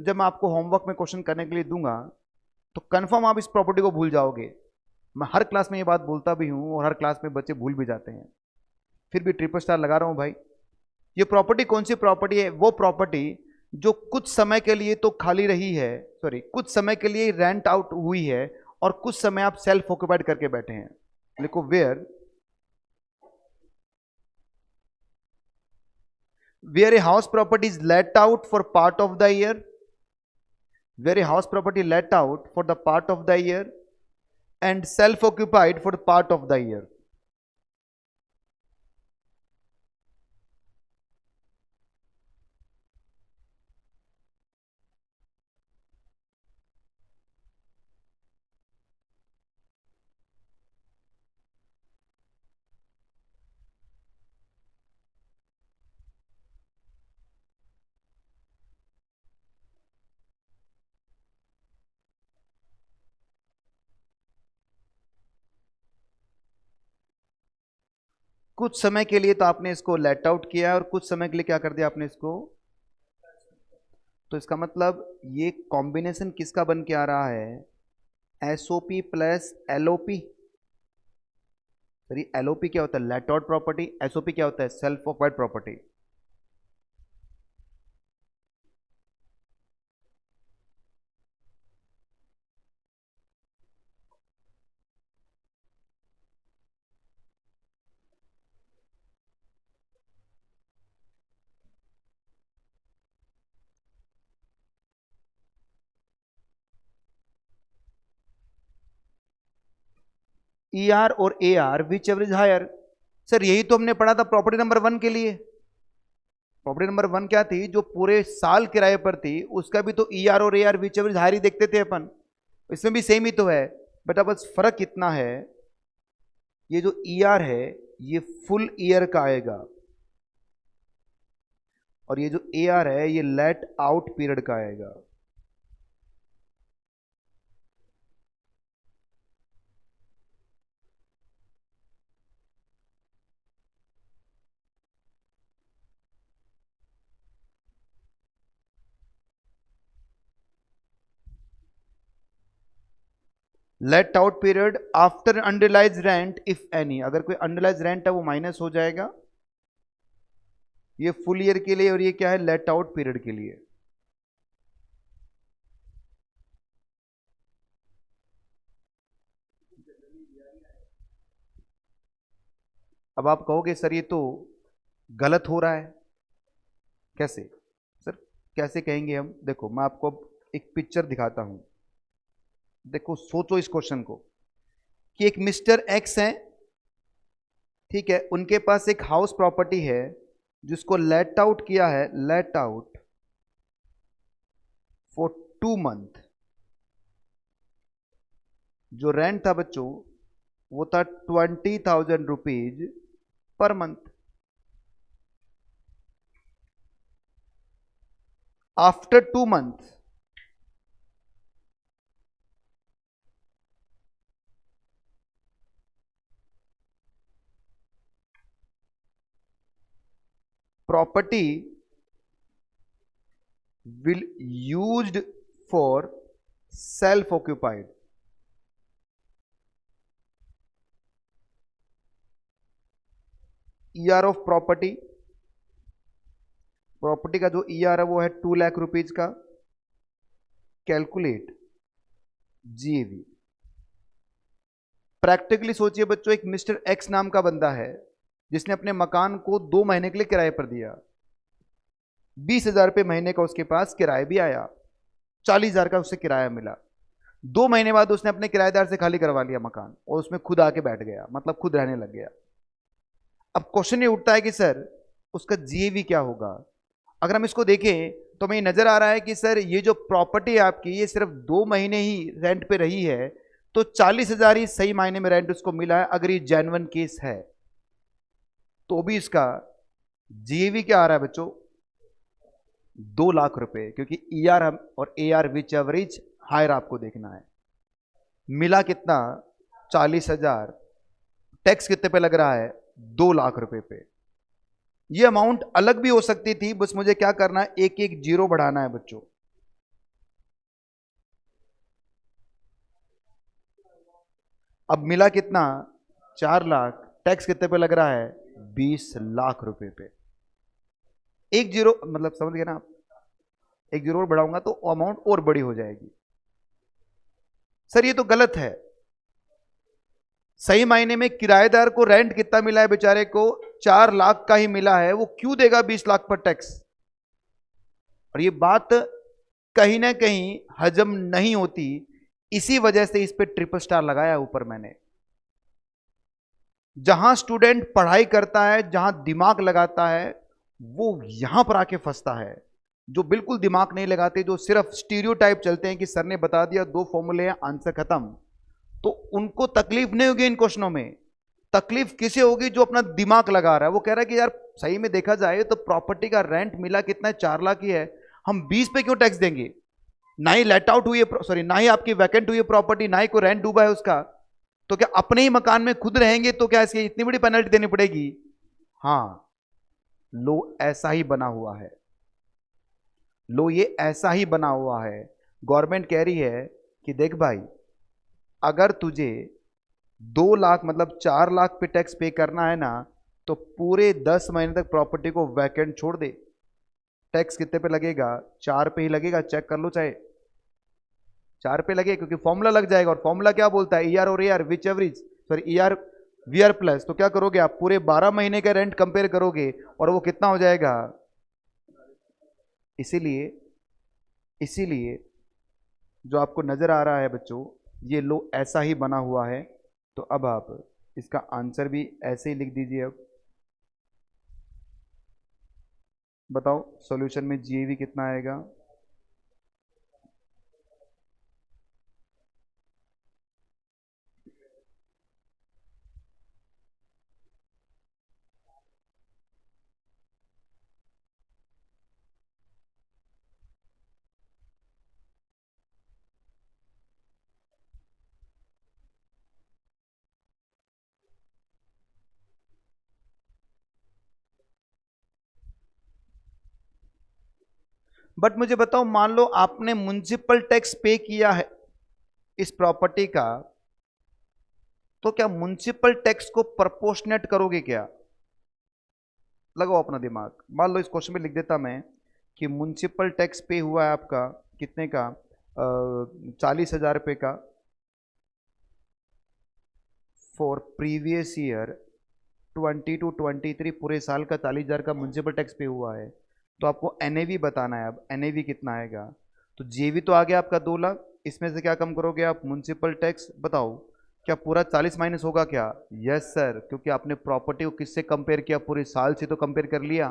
Speaker 1: मैं आपको होमवर्क में क्वेश्चन करने के लिए दूंगा तो कंफर्म आप इस प्रॉपर्टी को भूल जाओगे। मैं हर क्लास में ये बात बोलता भी हूं और हर क्लास में बच्चे भूल भी जाते हैं, फिर भी ट्रिपल स्टार लगा रहा हूं भाई। ये प्रॉपर्टी कौन सी प्रॉपर्टी है? वो प्रॉपर्टी जो कुछ समय के लिए तो खाली रही है, सॉरी कुछ समय के लिए रेंट आउट हुई है और कुछ समय आप सेल्फ ऑक्यूपाइड करके बैठे हैं। लिखो where a house property is let out for part of the year, where a house property let out for the part of the year and self occupied for the part of the year। कुछ समय के लिए तो आपने इसको let out किया और कुछ समय के लिए क्या कर दिया आपने इसको, तो इसका मतलब ये कॉम्बिनेशन किसका बन के आ रहा है, SOP plus LOP. Sorry LOP क्या होता है, लेट आउट प्रॉपर्टी, एसओपी क्या होता है, self occupied property. E R और A R which average higher, sir यही तो हमने पढ़ा था प्रॉपर्टी नंबर 1 के लिए। प्रॉपर्टी नंबर 1 क्या थी, जो पूरे साल किराए पर थी, उसका भी तो ई आर और A R which average higher ही देखते थे अपन, इसमें भी सेम ही तो है बेटा, बस फर्क कितना है, ये जो ई आर है ये फुल ईयर का आएगा और ये जो ए आर है ये लेट आउट पीरियड का आएगा। Let out period after unrealised rent if any, अगर कोई अंडरलाइज रेंट है वो माइनस हो जाएगा, ये फुल ईयर के लिए, और ये क्या है, लेट आउट पीरियड के लिए। अब आप कहोगे सर ये तो गलत हो रहा है, कैसे? सर कैसे कहेंगे हम, देखो मैं आपको एक पिक्चर दिखाता हूं। देखो सोचो इस क्वेश्चन को कि एक मिस्टर एक्स है, ठीक है, उनके पास एक हाउस प्रॉपर्टी है जिसको लेट आउट किया है, लेट आउट फॉर 2 मंथ। जो रेंट था बच्चों वो था 20,000 rupees per month. After 2 month property will used for self occupied। ER of property, property का जो ईआर है वो है 2 लाख रुपीज का। Calculate GAV. प्रैक्टिकली सोचिए बच्चों, एक मिस्टर एक्स नाम का बंदा है जिसने अपने मकान को 2 महीने के लिए किराए पर दिया। 20,000 रुपये महीने का उसके पास किराया भी आया, 40,000 का उससे किराया मिला। 2 महीने बाद उसने अपने किराएदार से खाली करवा लिया मकान और उसमें खुद आके बैठ गया, मतलब खुद रहने लग गया। अब क्वेश्चन ये उठता है कि सर उसका जीएवी क्या होगा। अगर हम इसको देखें तो हमें नजर आ रहा है कि सर ये जो प्रॉपर्टी है आपकी ये सिर्फ 2 महीने ही रेंट पे रही है, तो 40,000 ही सही मायने में रेंट उसको मिला है। अगर ये जेन्युइन केस है तो भी इसका जीएवी क्या आ रहा है बच्चों, 2 लाख रुपए, क्योंकि ईआर और एआर विच एवरेज हायर आपको देखना है। मिला कितना, 40,000। टैक्स कितने पे लग रहा है, 2 लाख रुपए पे। ये अमाउंट अलग भी हो सकती थी, बस मुझे क्या करना है, एक एक जीरो बढ़ाना है बच्चों। अब मिला कितना, 4 लाख। टैक्स कितने पे लग रहा है, 20 लाख रुपए पे। एक जीरो, मतलब समझ गए ना आप, एक जीरो और बढ़ाऊंगा तो अमाउंट और बड़ी हो जाएगी। सर ये तो गलत है। सही मायने में किराएदार को रेंट कितना मिला है बेचारे को, 4 लाख का ही मिला है, वो क्यों देगा 20 लाख पर टैक्स। और ये बात कहीं ना कहीं हजम नहीं होती, इसी वजह से इस पे ट्रिपल स्टार लगाया ऊपर मैंने। जहां स्टूडेंट पढ़ाई करता है, जहां दिमाग लगाता है, वो यहां पर आके फंसता है। जो बिल्कुल दिमाग नहीं लगाते, जो सिर्फ स्टीरियोटाइप चलते हैं कि सर ने बता दिया 2 फॉर्मूले हैं आंसर खत्म, तो उनको तकलीफ नहीं होगी इन क्वेश्चनों में। तकलीफ किसे होगी, जो अपना दिमाग लगा रहा है। वो कह रहा है कि यार सही में देखा जाए तो प्रॉपर्टी का रेंट मिला कितना है, 4 लाख ही है, हम 20 पे क्यों टैक्स देंगे। ना ही लेट आउट हुई है, सॉरी ना ही आपकी वैकेंट हुई है प्रॉपर्टी, ना ही कोई रेंट डूबा है उसका, तो क्या अपने ही मकान में खुद रहेंगे तो क्या इसकी इतनी बड़ी पेनल्टी देनी पड़ेगी। हाँ, लो ऐसा ही बना हुआ है, लो ये ऐसा ही बना हुआ है। गवर्नमेंट कह रही है कि देख भाई, अगर तुझे 2 लाख मतलब 4 लाख पे टैक्स पे करना है ना, तो पूरे 10 महीने तक प्रॉपर्टी को वैकेंट छोड़ दे। टैक्स कितने पे लगेगा, 4 पे ही लगेगा, चेक कर लो चाहे 4 पे लगे, क्योंकि फॉर्मूला लग जाएगा। और फॉर्मूला क्या बोलता है, ईआर और AR which average, sorry ER VR plus. तो क्या करोगे आप, पूरे 12 महीने का रेंट कंपेयर करोगे और वो कितना हो जाएगा। इसीलिए इसीलिए जो आपको नजर आ रहा है बच्चों, ये लो ऐसा ही बना हुआ है। तो अब आप इसका आंसर भी ऐसे ही लिख दीजिए। अब बताओ सॉल्यूशन में जीएवी कितना आएगा। बट मुझे बताओ, मान लो आपने म्युनिसिपल टैक्स पे किया है इस प्रॉपर्टी का, तो क्या म्युनिसिपल टैक्स को प्रपोर्शनेट करोगे क्या। लगाओ अपना दिमाग। मान लो इस क्वेश्चन में लिख देता मैं कि म्युनिसिपल टैक्स पे हुआ है आपका कितने का, 40,000 रुपये का, फॉर प्रीवियस ईयर 20 to 23, पूरे साल का 40,000 का म्युनिसिपल टैक्स पे हुआ है। तो आपको एनएवी बताना है। अब एनएवी कितना आएगा, तो जेवी तो आ गया आपका 2 लाख, इसमें से क्या कम करोगे आप? Municipal tax. बताओ क्या पूरा 40 माइनस होगा क्या? यस सर, क्योंकि आपने प्रॉपर्टी को किससे कंपेयर किया? पूरे साल से तो कंपेयर कर लिया।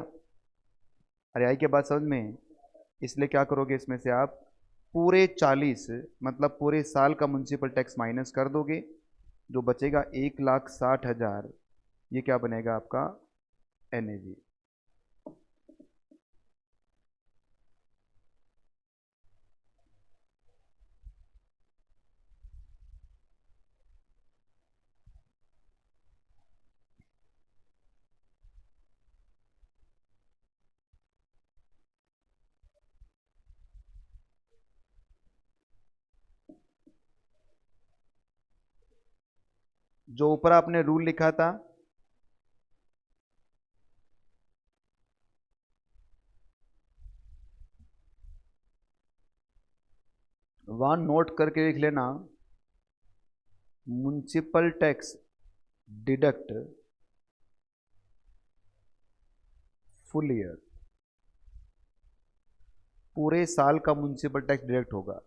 Speaker 1: अरे आई क्या बात समझ में? इसलिए क्या करोगे, इसमें से आप पूरे 40 मतलब पूरे साल का म्युनिसिपल टैक्स माइनस कर दोगे, जो बचेगा 1,60,000, ये क्या बनेगा आपका? एनएवी। जो ऊपर आपने रूल लिखा था, वहां नोट करके लिख लेना, municipal tax deduct full year. पूरे साल का म्युनिसिपल टैक्स डिडक्ट होगा।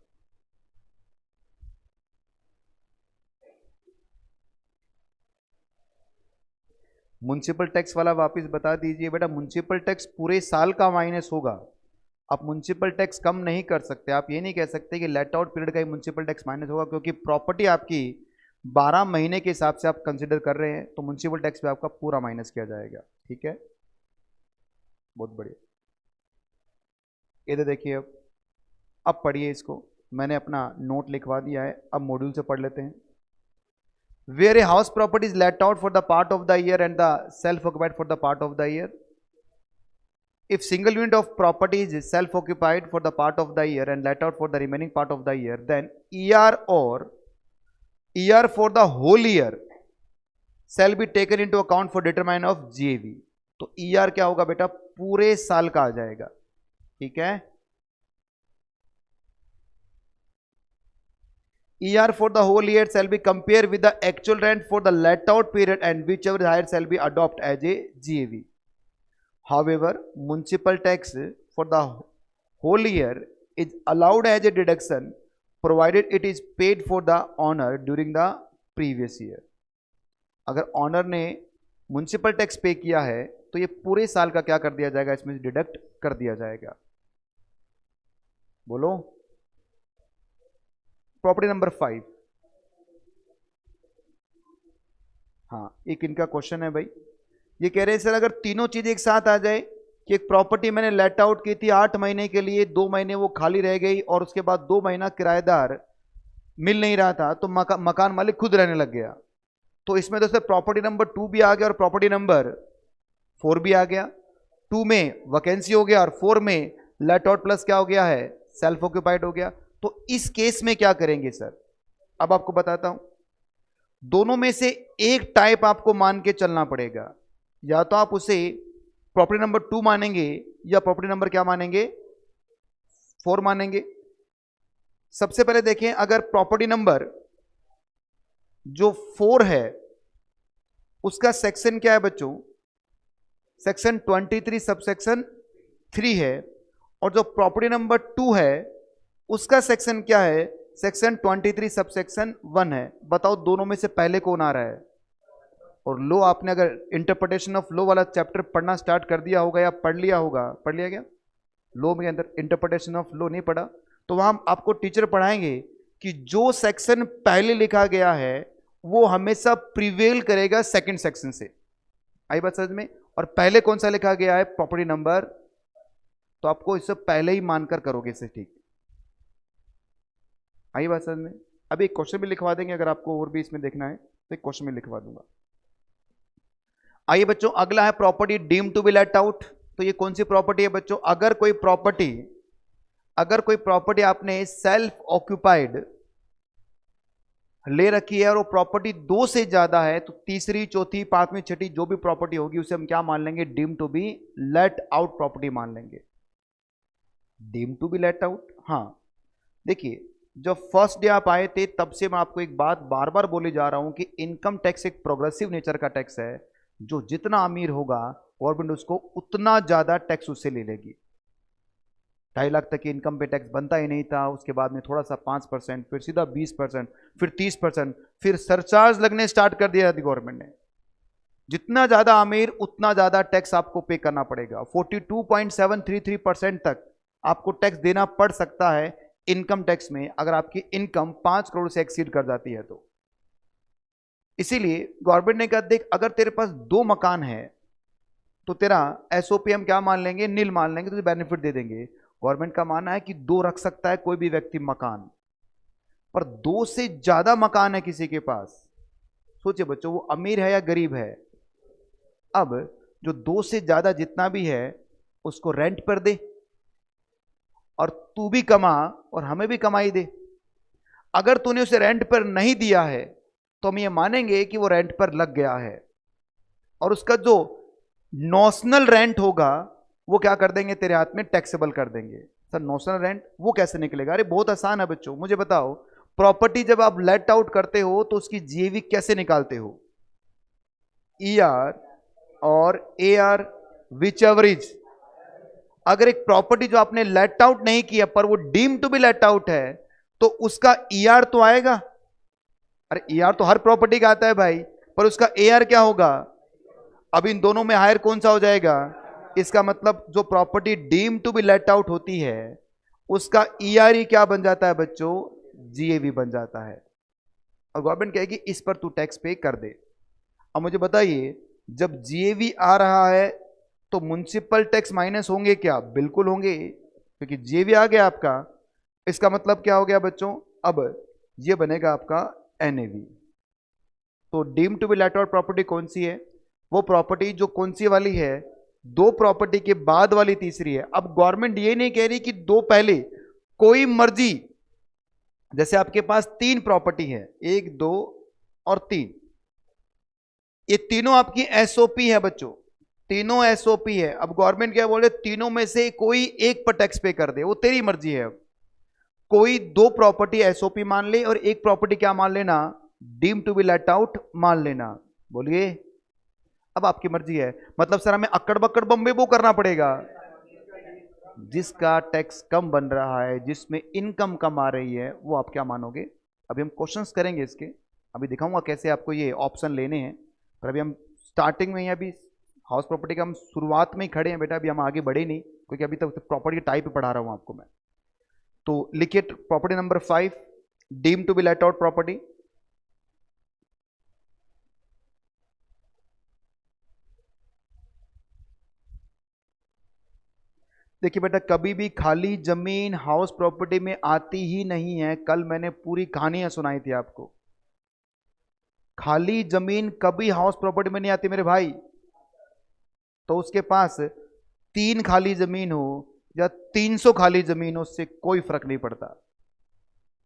Speaker 1: म्युनिसिपल टैक्स वाला वापस बता दीजिए बेटा, म्युनिसिपल टैक्स पूरे साल का माइनस होगा। आप म्युनिसिपल टैक्स कम नहीं कर सकते। आप ये नहीं कह सकते कि लेट आउट पीरियड का ही म्युनिसिपल टैक्स माइनस होगा, क्योंकि प्रॉपर्टी आपकी 12 महीने के हिसाब से आप कंसिडर कर रहे हैं, तो म्युनिसिपल टैक्स पे आपका पूरा माइनस किया जाएगा। ठीक है, बहुत बढ़िया। इधर देखिए, अब पढ़िए इसको। मैंने अपना नोट लिखवा दिया है, अब मॉड्यूल से पढ़ लेते हैं। Where a house property is let out for the part of the year and the self-occupied for the part of the year. If single unit of property is self-occupied for the part of the year and let out for the remaining part of the year, then ER or ER for the whole year shall be taken into account for determination of GAV. तो ER क्या होगा बेटा? पूरे साल का आ जाएगा। ठीक है, ER for the whole year shall be compared with the actual rent for the let out period, and whichever is higher shall be adopted as a GAV. However, municipal tax for the whole year is allowed as a deduction provided it is paid for the owner during the previous year. अगर honour ने municipal tax पे किया है तो ये पूरे साल का क्या कर दिया जाएगा? इसमें डिडक्ट कर दिया जाएगा। बोलो। Property number 5। हाँ, एक इनका क्वेश्चन है भाई। ये कह रहे हैं सर, अगर तीनों चीज एक साथ आ जाए कि एक प्रॉपर्टी मैंने लेट आउट की थी 8 महीने के लिए, 2 महीने वो खाली रह गई और उसके बाद 2 महीना किराएदार मिल नहीं रहा था, तो मकान मालिक खुद रहने लग गया, तो इसमें तो सर प्रॉपर्टी नंबर 2 भी आ गया और प्रॉपर्टी नंबर 4 भी आ गया। 2 में वैकेंसी हो गया और 4 में लेट आउट प्लस क्या हो गया है? सेल्फ ऑक्यूपाइड हो गया। तो इस केस में क्या करेंगे सर? अब आपको बताता हूं। दोनों में से एक टाइप आपको मान के चलना पड़ेगा। या तो आप उसे प्रॉपर्टी नंबर 2 मानेंगे या प्रॉपर्टी नंबर क्या मानेंगे? 4 मानेंगे। सबसे पहले देखें, अगर प्रॉपर्टी नंबर जो 4 है उसका सेक्शन क्या है बच्चों? सेक्शन 23 सबसेक्शन 3 है। और जो प्रॉपर्टी नंबर 2 है उसका सेक्शन क्या है? सेक्शन 23 सबसेक्शन 1 है। बताओ दोनों में से पहले कौन आ रहा है? और लो, आपने अगर इंटरप्रिटेशन ऑफ लो वाला चैप्टर पढ़ना स्टार्ट कर दिया होगा या पढ़ लिया होगा, पढ़ लिया क्या? लो में अंदर इंटरप्रिटेशन ऑफ लो नहीं पढ़ा, तो वहां आपको टीचर पढ़ाएंगे कि जो सेक्शन पहले लिखा गया है वो हमेशा प्रिवेल करेगा सेकंड सेक्शन से। आई बात समझ में? और पहले कौन सा लिखा गया है? Property number. तो आपको इससे पहले ही मानकर करोगे इसे। ठीक, आई बात समझ में? अब एक क्वेश्चन भी लिखवा देंगे, अगर आपको और भी इसमें देखना है तो एक क्वेश्चन भी लिखवा दूंगा। आइए बच्चों, अगला है property deem to be let out. तो ये कौन सी प्रॉपर्टी है बच्चों? अगर कोई प्रॉपर्टी आपने सेल्फ ऑक्यूपाइड ले रखी है और वो प्रॉपर्टी 2 से ज्यादा है, तो तीसरी, चौथी, पांचवी, छठी जो भी प्रॉपर्टी होगी उसे हम क्या मान लेंगे? Deem to be let out property मान लेंगे। Deem to be let out. हाँ, देखिए, जब फर्स्ट डे आप आए थे तब से मैं आपको एक बात बार बार बोले जा रहा हूं कि इनकम टैक्स एक प्रोग्रेसिव नेचर का टैक्स है। जो जितना अमीर होगा गवर्नमेंट उसको उतना ज्यादा टैक्स उससे ले लेगी। 2.5 लाख तक की इनकम पे टैक्स बनता ही नहीं था, उसके बाद में थोड़ा सा 5%, फिर सीधा 20%, फिर 30%, फिर सरचार्ज लगने स्टार्ट कर दिया गवर्नमेंट ने। जितना ज्यादा अमीर उतना ज्यादा टैक्स आपको पे करना पड़ेगा। 42.733% तक आपको टैक्स देना पड़ सकता है इनकम टैक्स में, अगर आपकी इनकम 5 करोड़ से एक्सीड कर जाती है तो। इसीलिए गवर्नमेंट ने कहा देख, अगर तेरे पास 2 मकान है तो तेरा एसओपी हम क्या मान लेंगे, नील मान लेंगे, तुझे बेनिफिट दे देंगे। गवर्नमेंट का मानना है कि 2 रख सकता है कोई भी व्यक्ति मकान, पर 2 से ज्यादा मकान है किसी के पास, सोचिए बच्चों वो अमीर है या गरीब है। अब जो 2 से ज्यादा जितना भी है उसको रेंट पर दे, और तू भी कमा और हमें भी कमाई दे। अगर तूने उसे रेंट पर नहीं दिया है तो हम ये मानेंगे कि वो रेंट पर लग गया है, और उसका जो नॉशनल रेंट होगा वो क्या कर देंगे, तेरे हाथ में टैक्सेबल कर देंगे। सर नॉशनल रेंट वो कैसे निकलेगा? अरे बहुत आसान है बच्चों, मुझे बताओ, प्रॉपर्टी जब आप लेट आउट करते हो तो उसकी जीएवी कैसे निकालते हो? ईआर और एआर, विच एवरेज। अगर एक प्रॉपर्टी जो आपने लेट आउट नहीं किया पर वो deem to be let out है तो उसका ईआर तो आएगा। अरे ईआर तो हर प्रॉपर्टी का आता है भाई, पर उसका एआर क्या होगा? अब इन दोनों में हायर कौन सा हो जाएगा? इसका मतलब जो property deem to be let out होती है उसका ईआर ही क्या बन जाता है बच्चों? जीएवी बन जाता है। और गवर्नमेंट कहेगी इस पर तू टैक्स पे कर दे। अब मुझे बताइए, जब जीएवी आ रहा है तो म्युनिसिपल टैक्स माइनस होंगे क्या? बिल्कुल होंगे, क्योंकि जीएवी आ गया आपका। इसका मतलब क्या हो गया बच्चों? अब ये बनेगा आपका एनएवी। तो deem to be let out property कौन सी है? वो प्रॉपर्टी जो कौन सी वाली है? 2 प्रॉपर्टी के बाद वाली तीसरी है। अब गवर्नमेंट ये नहीं कह रही कि 2 पहले, कोई मर्जी। जैसे आपके पास 3 प्रॉपर्टी है, 1 2 और 3, ये तीनों आपकी एसओपी है बच्चों, तीनों एसओपी है। अब गवर्नमेंट क्या बोले, तीनों में से कोई एक पर टैक्स पे कर दे, वो तेरी मर्जी है। अब कोई 2 प्रॉपर्टी एसओपी मान ले और एक प्रॉपर्टी क्या मान लेना, deem to be let out मान लेना। बोलिए, अब आपकी मर्जी है। मतलब सर हमें अक्कड़ बक्कड़ बम्बे वो करना पड़ेगा? जिसका टैक्स कम बन रहा है, जिसमें इनकम कम आ रही है, वो आप क्या मानोगे? अभी हम क्वेश्चंस करेंगे इसके, अभी दिखाऊंगा कैसे आपको ये ऑप्शन लेने हैं। पर अभी हम स्टार्टिंग में ही, अभी हाउस प्रॉपर्टी का हम शुरुआत में ही खड़े हैं बेटा, अभी हम आगे बढ़े नहीं, क्योंकि अभी तक प्रॉपर्टी टाइप पढ़ा रहा हूं आपको मैं। तो लिखिए property number 5, deem to be let out property. देखिए बेटा, कभी भी खाली जमीन हाउस प्रॉपर्टी में आती ही नहीं है। कल मैंने पूरी कहानियां सुनाई थी आपको। खाली जमीन कभी हाउस प्रॉपर्टी में नहीं आती मेरे भाई। तो उसके पास 3 खाली जमीन हो या 300 खाली जमीन हो, उससे कोई फर्क नहीं पड़ता।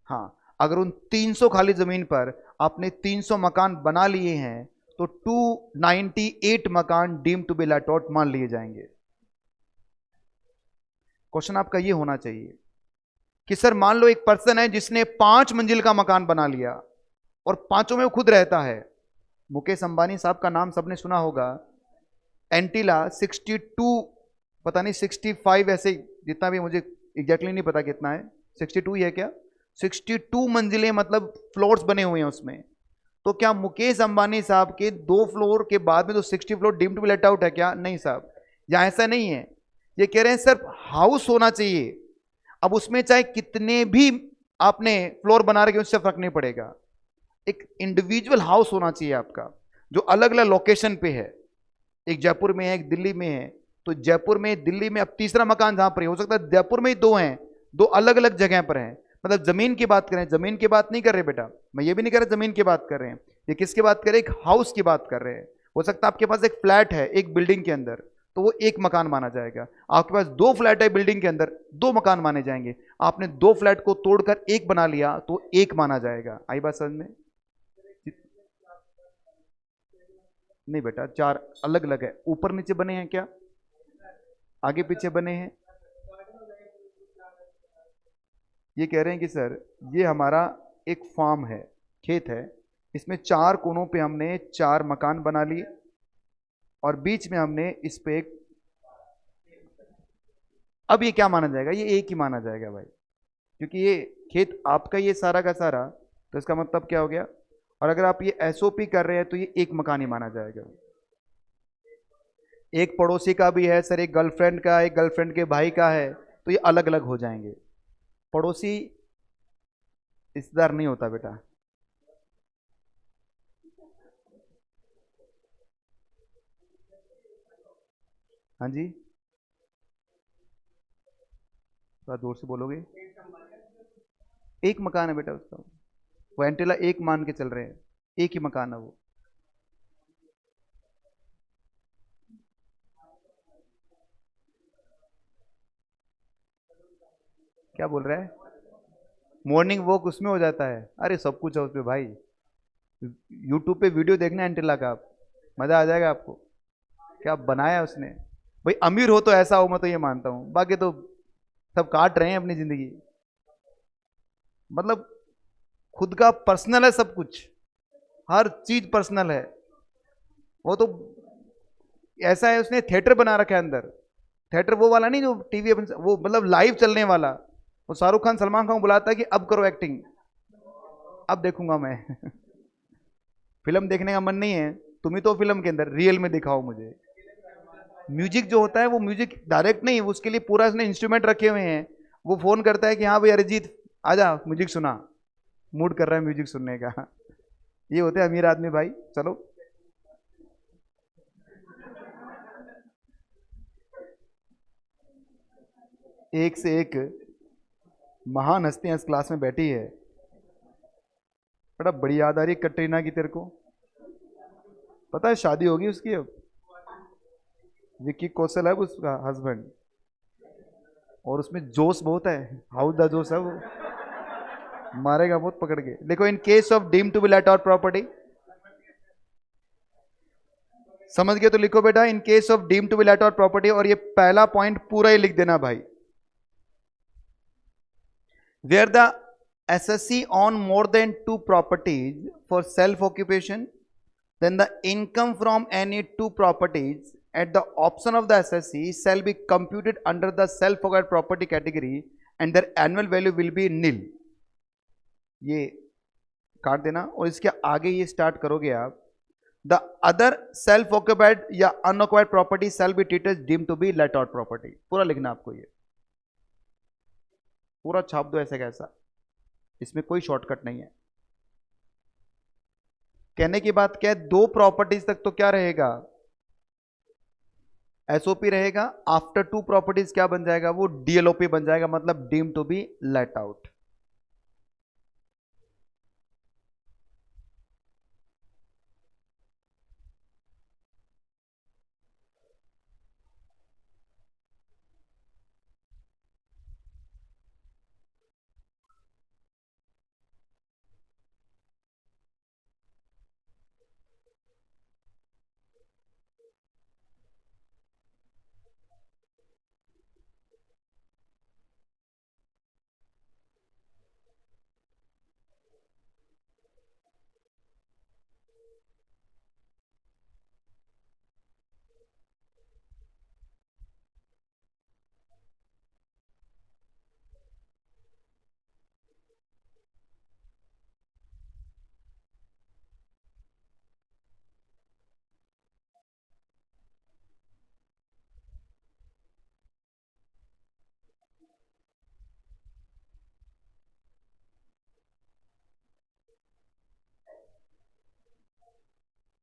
Speaker 1: हाँ, अगर उन 300 खाली जमीन पर आपने 300 मकान बना लिए हैं तो 298 मकान deem to be let out मान लिए जाएंगे। क्वेश्चन आपका ये होना चाहिए कि सर मान लो एक पर्सन है जिसने 5 मंजिल का मकान बना लिया और पांचों में वो खुद रहता है। मुकेश अंबानी साहब का नाम सबने सुना होगा। एंटीला 62, पता नहीं 65, ऐसे जितना भी, मुझे एग्जैक्टली नहीं पता कितना है, 62 ही है क्या? 62 मंजिलें, मतलब फ्लोर्स बने हुए हैं उसमें। तो क्या मुकेश अंबानी साहब के 2 फ्लोर के बाद में तो 60 floor deem to be let out है क्या? नहीं साहब, यहां ऐसा नहीं है। ये कह रहे हैं सिर्फ हाउस होना चाहिए। अब उसमें चाहे कितने भी आपने फ्लोर बना रखे उससे फर्क नहीं पड़ेगा, एक इंडिविजुअल हाउस होना चाहिए आपका, जो अलग अलग लोकेशन पे है। एक जयपुर में है, एक दिल्ली में है। तो जयपुर में, दिल्ली में अब तीसरा मकान जहां पर है, हो सकता है जयपुर में ही 2 हैं, 2 अलग अलग जगह पर हैं। मतलब जमीन की बात करें, जमीन की बात नहीं कर रहे बेटा, मैं ये भी नहीं कर रहा जमीन की बात कर रहे हैं। ये किसकी बात कर रहे हैं? एक हाउस की बात कर रहे हैं। हो सकता है आपके पास एक फ्लैट है एक बिल्डिंग के अंदर, तो वो एक मकान माना जाएगा। आपके पास 2 फ्लैट है बिल्डिंग के अंदर, 2 मकान माने जाएंगे। आपने 2 फ्लैट को तोड़कर एक बना लिया तो एक माना जाएगा। आई बात समझ में? नहीं बेटा, 4 अलग अलग है। ऊपर नीचे बने हैं क्या? आगे पीछे बने हैं? ये कह रहे हैं कि सर ये हमारा एक फार्म है, खेत है, इसमें 4 कोनों पे हमने 4 मकान बना लिए और बीच में हमने इस पे एक, अब ये क्या माना जाएगा, ये एक ही माना जाएगा भाई, क्योंकि ये खेत आपका ये सारा का सारा, तो इसका मतलब क्या हो गया। और अगर आप ये एसओपी कर रहे हैं तो ये एक मकान ही माना जाएगा। एक पड़ोसी का भी है सर, एक गर्लफ्रेंड का, एक गर्लफ्रेंड के भाई का है, तो ये अलग अलग हो जाएंगे। पड़ोसी रिश्तेदार नहीं होता बेटा। हाँ जी, थोड़ा जोर से बोलोगे। एक मकान है बेटा उसका, वो एंटेला एक मान के चल रहे हैं, एक ही मकान है वो। क्या बोल रहा है? मॉर्निंग वॉक उसमें हो जाता है, अरे सब कुछ है उसमें भाई। यूट्यूब पे वीडियो देखना एंटेला का आप, मजा आ जाएगा आपको। क्या बनाया उसने। भाई अमीर हो तो ऐसा हो, मैं तो ये मानता हूँ, बाकी तो सब काट रहे हैं अपनी जिंदगी। मतलब खुद का पर्सनल है सब कुछ, हर चीज पर्सनल है। वो तो ऐसा है, उसने थिएटर बना रखा है अंदर। थिएटर वो वाला नहीं जो टीवी, वो मतलब लाइव चलने वाला। वो शाहरुख खान सलमान खान को बुलाता है कि अब करो एक्टिंग, अब देखूंगा मैं। फिल्म देखने का मन नहीं है, तुम ही तो फिल्म के अंदर रियल में दिखाओ मुझे। म्यूजिक जो होता है वो म्यूजिक डायरेक्ट नहीं, उसके लिए पूरा उसने इंस्ट्रूमेंट रखे हुए हैं। वो फोन करता है कि हाँ भाई अरिजीत आजा म्यूजिक सुना, मूड कर रहा है म्यूजिक सुनने का। ये होते हैं अमीर आदमी भाई। चलो, एक से एक महान हस्तियां इस क्लास में बैठी है। बड़ा बड़ी याद आ रही है कटरीना की तेरे को। पता है शादी होगी उसकी अब, विक्की कौशल है उसका हस्बैंड। और उसमें जोश बहुत है, हाउस द जोश है वो, मारेगा बहुत पकड़ के। देखो, in case of deem to be let out property, समझ गए तो लिखो बेटा, in case of deem to be let out property. और ये पहला पॉइंट पूरा ही लिख देना भाई। Where the SSC on more than two properties for self occupation, then the income from any two properties at the option of the SSC shall be computed under the self-acquired property category and their annual value will be nil। ये काट देना और इसके आगे ये start करोगे आप, the other self occupied या unoccupied property shall be treated deemed to be let out property। पूरा लिखना आपको, ये पूरा छाप दो ऐसा कैसा, इसमें कोई शॉर्टकट नहीं है। कहने की बात क्या है, दो प्रॉपर्टीज तक तो क्या रहेगा, एसओपी रहेगा। आफ्टर टू प्रॉपर्टीज क्या बन जाएगा, वो डीएलओपी बन जाएगा, मतलब deem to be let out.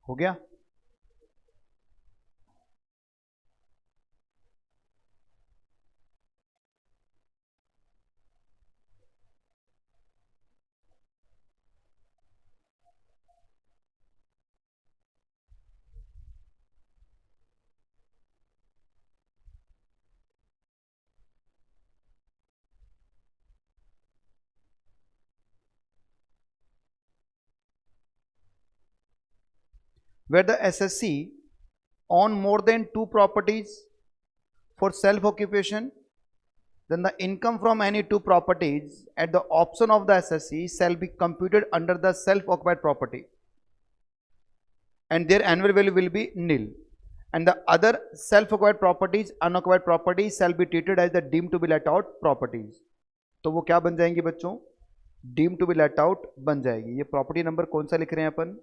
Speaker 1: हो गया। Where the SSC on more than two properties for self occupation, then the income from any two properties at the option of the SSC shall be computed under the self occupied property and their annual value will be nil। and the other self acquired properties, unacquired properties shall be treated as the deemed to be let out properties. तो वो क्या बन जाएंगी बच्चों, deemed to be let out बन जाएगी. ये property number कौन सा लिख रहे हैं अपन,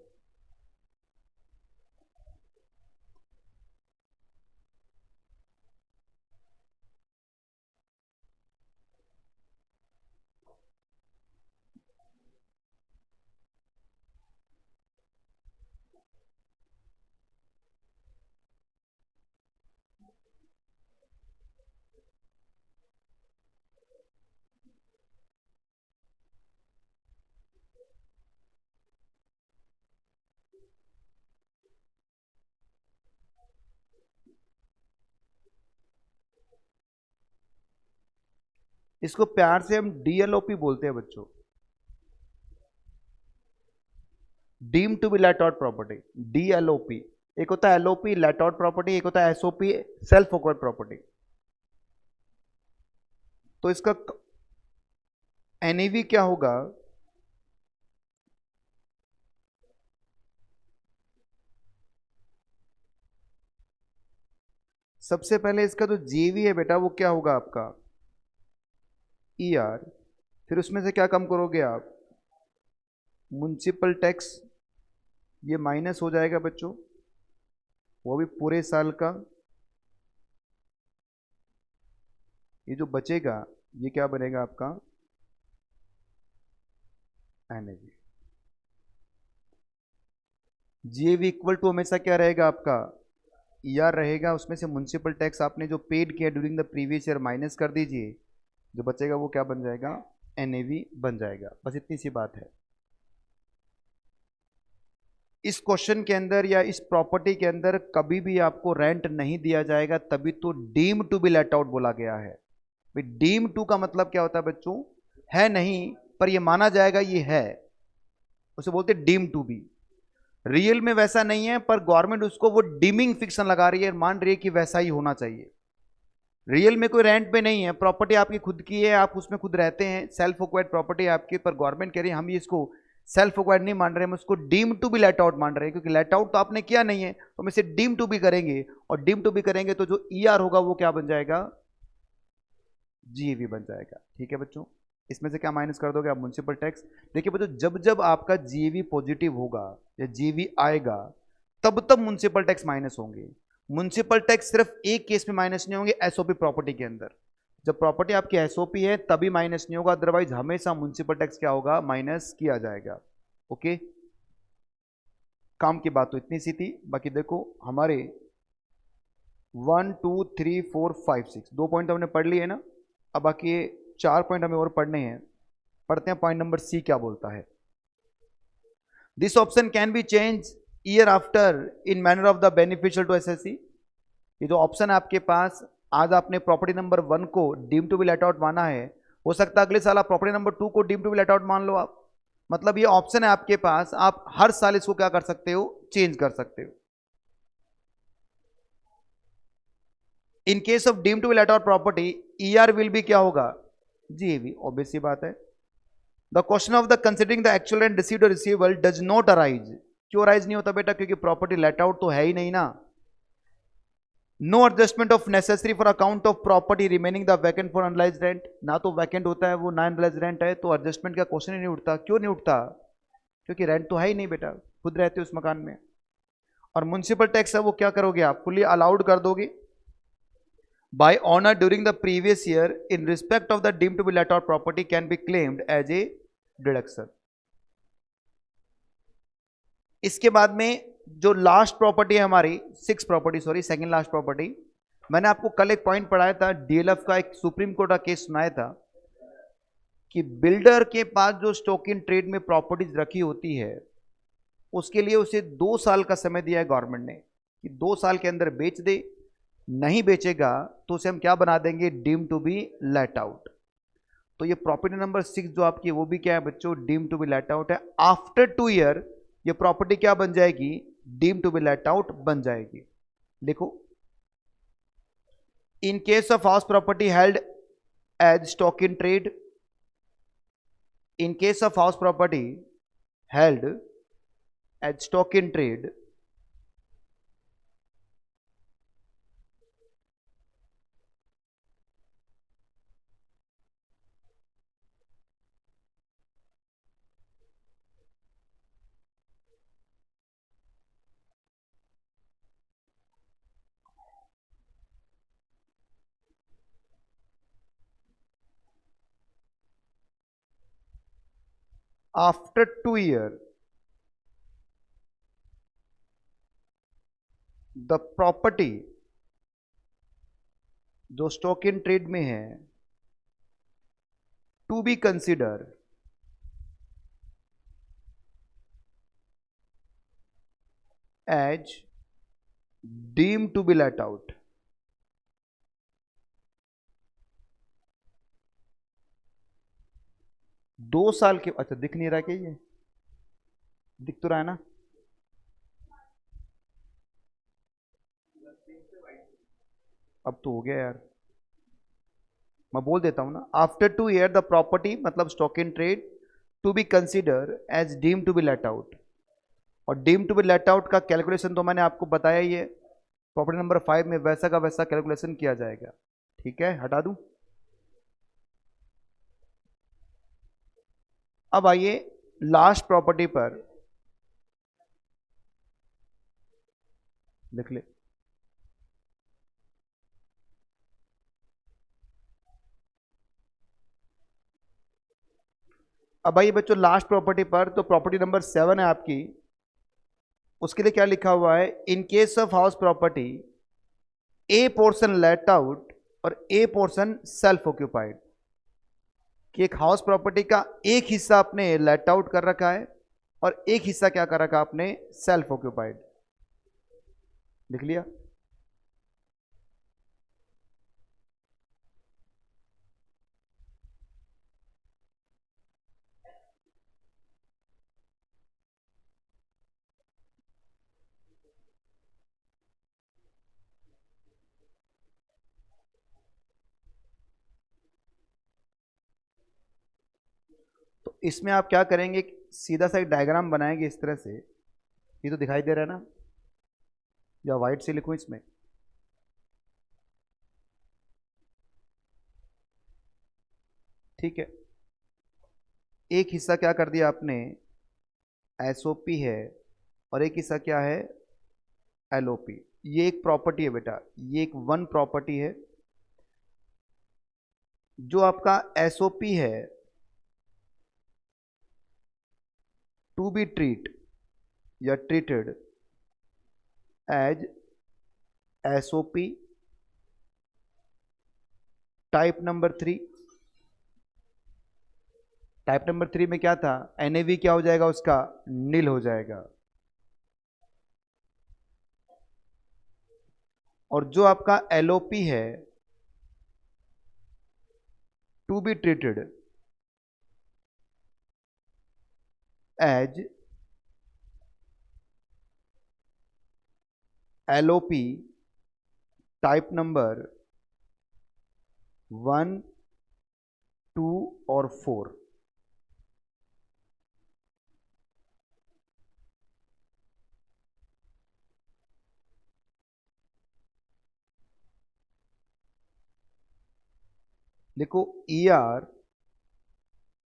Speaker 1: इसको प्यार से हम डीएलओपी बोलते हैं बच्चों, deem to be let out property, DLOP. एक होता है एलओपी लेट आउट प्रॉपर्टी, एक होता है एसओपी सेल्फ एक्वायर्ड प्रॉपर्टी. तो इसका एनईवी क्या होगा, सबसे पहले इसका जो जीवी है बेटा वो क्या होगा आपका ईआर, फिर उसमें से क्या कम करोगे आप, म्युनिसिपल टैक्स, ये माइनस हो जाएगा बच्चों, वो भी पूरे साल का. ये जो बचेगा ये क्या बनेगा आपका एनएवी. जीएवी इक्वल टू हमेशा क्या रहेगा आपका ईआर रहेगा, उसमें से म्युनिसिपल टैक्स आपने जो पेड किया during the previous year minus कर दीजिए, जो बचेगा वो क्या बन जाएगा एनएवी बन जाएगा. बस इतनी सी बात है. इस क्वेश्चन के अंदर या इस प्रॉपर्टी के अंदर कभी भी आपको रेंट नहीं दिया जाएगा, तभी तो deem to be let out बोला गया है. डीम टू का मतलब क्या होता है बच्चों, है नहीं पर ये माना जाएगा ये है, उसे बोलते डीम टू बी. रियल में वैसा नहीं है पर गवर्नमेंट उसको वो डीमिंग फिक्शन लगा रही है, मान रही है कि वैसा ही होना चाहिए. रियल में कोई रेंट पे नहीं है, प्रॉपर्टी आपकी खुद की है, आप उसमें खुद रहते हैं, सेल्फ एक्वायर्ड प्रॉपर्टी आपकी, पर गवर्नमेंट कह रही है हम ये इसको सेल्फ एक्वायर्ड नहीं मान रहे, हम उसको deem to be let out मान रहे हैं, क्योंकि लेट आउट तो आपने किया नहीं है तो हम इसे डीम टू बी करेंगे, और डीम टू बी करेंगे तो जो ईआर होगा वो क्या बन जाएगा जीएवी बन जाएगा. ठीक है बच्चों, इसमें से क्या माइनस कर दोगे आप म्युनिसिपल टैक्स. देखिए बच्चों जब जब आपका जीएवी पॉजिटिव होगा या जीएवी आएगा तब तब म्युनिसिपल टैक्स माइनस होंगे. म्युनिसिपल टैक्स सिर्फ एक केस में माइनस नहीं होंगे, एसओपी प्रॉपर्टी के अंदर. जब प्रॉपर्टी आपकी एसओपी है तभी माइनस नहीं होगा, अदरवाइज हमेशा म्युनिसिपल टैक्स क्या होगा माइनस किया जाएगा. ओके, काम की बात तो इतनी सी थी. बाकी देखो हमारे 1 2 3 4 5 6 2 पॉइंट हमने पढ़ लिए ना, अब बाकी ये 4 पॉइंट हमें और पढ़ने हैं. पढ़ते हैं पॉइंट नंबर सी क्या बोलता है. This option can be change year after in manner of the beneficial to SSC. ये जो ऑप्शन है आपके पास, आज आपने प्रॉपर्टी नंबर 1 को deem to be let out माना है, हो सकता है अगले साल आप प्रॉपर्टी नंबर 2 को deem to be let out मान लो आप. मतलब ये ऑप्शन है आपके पास, आप हर साल इसको क्या कर सकते हो चेंज कर सकते हो. In case of deem to be let out property ER will be क्या होगा जीएवी, ऑब्वियस सी बात है. The question of the considering the actual and received receivable does not arise. क्यों अराइज नहीं होता बेटा, क्योंकि प्रॉपर्टी लेट आउट तो है ही नहीं ना. No adjustment of necessary for account of property remaining the vacant for unrealised rent. ना तो वैकेंट होता है वो, ना अनलाइज रेंट है, तो एडजस्टमेंट का क्वेश्चन ही नहीं उठता. क्यों नहीं उठता, क्योंकि रेंट तो है ही नहीं बेटा, खुद रहते हो उस मकान में. और म्युनिसिपल टैक्स है वो क्या करोगे आप, फुली अलाउड कर दोगे by owner during the previous year in respect of the deemed to be let out property can be claimed as a deduction. इसके बाद में जो लास्ट प्रॉपर्टी है हमारी, सेकंड लास्ट प्रॉपर्टी, मैंने आपको कल एक पॉइंट पढ़ाया था, डीएलएफ का एक सुप्रीम कोर्ट का केस सुनाया था कि बिल्डर के पास जो स्टॉक इन ट्रेड में प्रॉपर्टीज रखी होती है उसके लिए उसे 2 साल का समय दिया है गवर्नमेंट ने कि 2 साल के अंदर बेच दे. नहीं बेचेगा तो उसे हम क्या बना देंगे deem to be let out. तो ये प्रॉपर्टी नंबर 6 जो आपकी वो भी क्या है बच्चों deem to be let out है. आफ्टर 2 ईयर ये प्रॉपर्टी क्या बन जाएगी deem to be let out बन जाएगी. देखो in case of house property held as stock in trade, in case of house property held as stock in trade after 2 year the property जो stock in trade में है to be consider as deem to be let out. दो साल के, अच्छा दिख नहीं रहा क्या? ये दिख तो रहा है ना? अब तो हो गया यार, मैं बोल देता हूं ना। आफ्टर 2 year द प्रॉपर्टी मतलब stock in trade to be consider as deem to be let out. और deem to be let out का कैलकुलेशन तो मैंने आपको बताया ही है, प्रॉपर्टी नंबर 5 में वैसा का वैसा कैलकुलेशन किया जाएगा। ठीक है, हटा दूं। अब आइए लास्ट प्रॉपर्टी पर, लिख ले। अब आइए बच्चों लास्ट प्रॉपर्टी पर, तो प्रॉपर्टी नंबर 7 है आपकी। उसके लिए क्या लिखा हुआ है? इन case of house property A portion late out और ए पोर्शन सेल्फ ऑक्यूपाइड, कि एक हाउस प्रॉपर्टी का एक हिस्सा आपने लेट आउट कर रखा है और एक हिस्सा क्या कर रखा आपने? Self occupied. लिख लिया? तो इसमें आप क्या करेंगे, सीधा सा एक डायग्राम बनाएंगे इस तरह से। ये तो दिखाई दे रहा है ना, या वाइट से लिखूं इसमें? ठीक है, एक हिस्सा क्या कर दिया आपने? एसओपी है, और एक हिस्सा क्या है? एलओपी। ये एक प्रॉपर्टी है बेटा, ये एक वन प्रॉपर्टी है। जो आपका एसओपी है टू बी ट्रीट या treated as SOP type number 3। Type number 3 में क्या था? एनएवी क्या हो जाएगा उसका? नील हो जाएगा। और जो आपका एलओपी है to be treated as LOP type number 1, 2 और 4। देखो, ER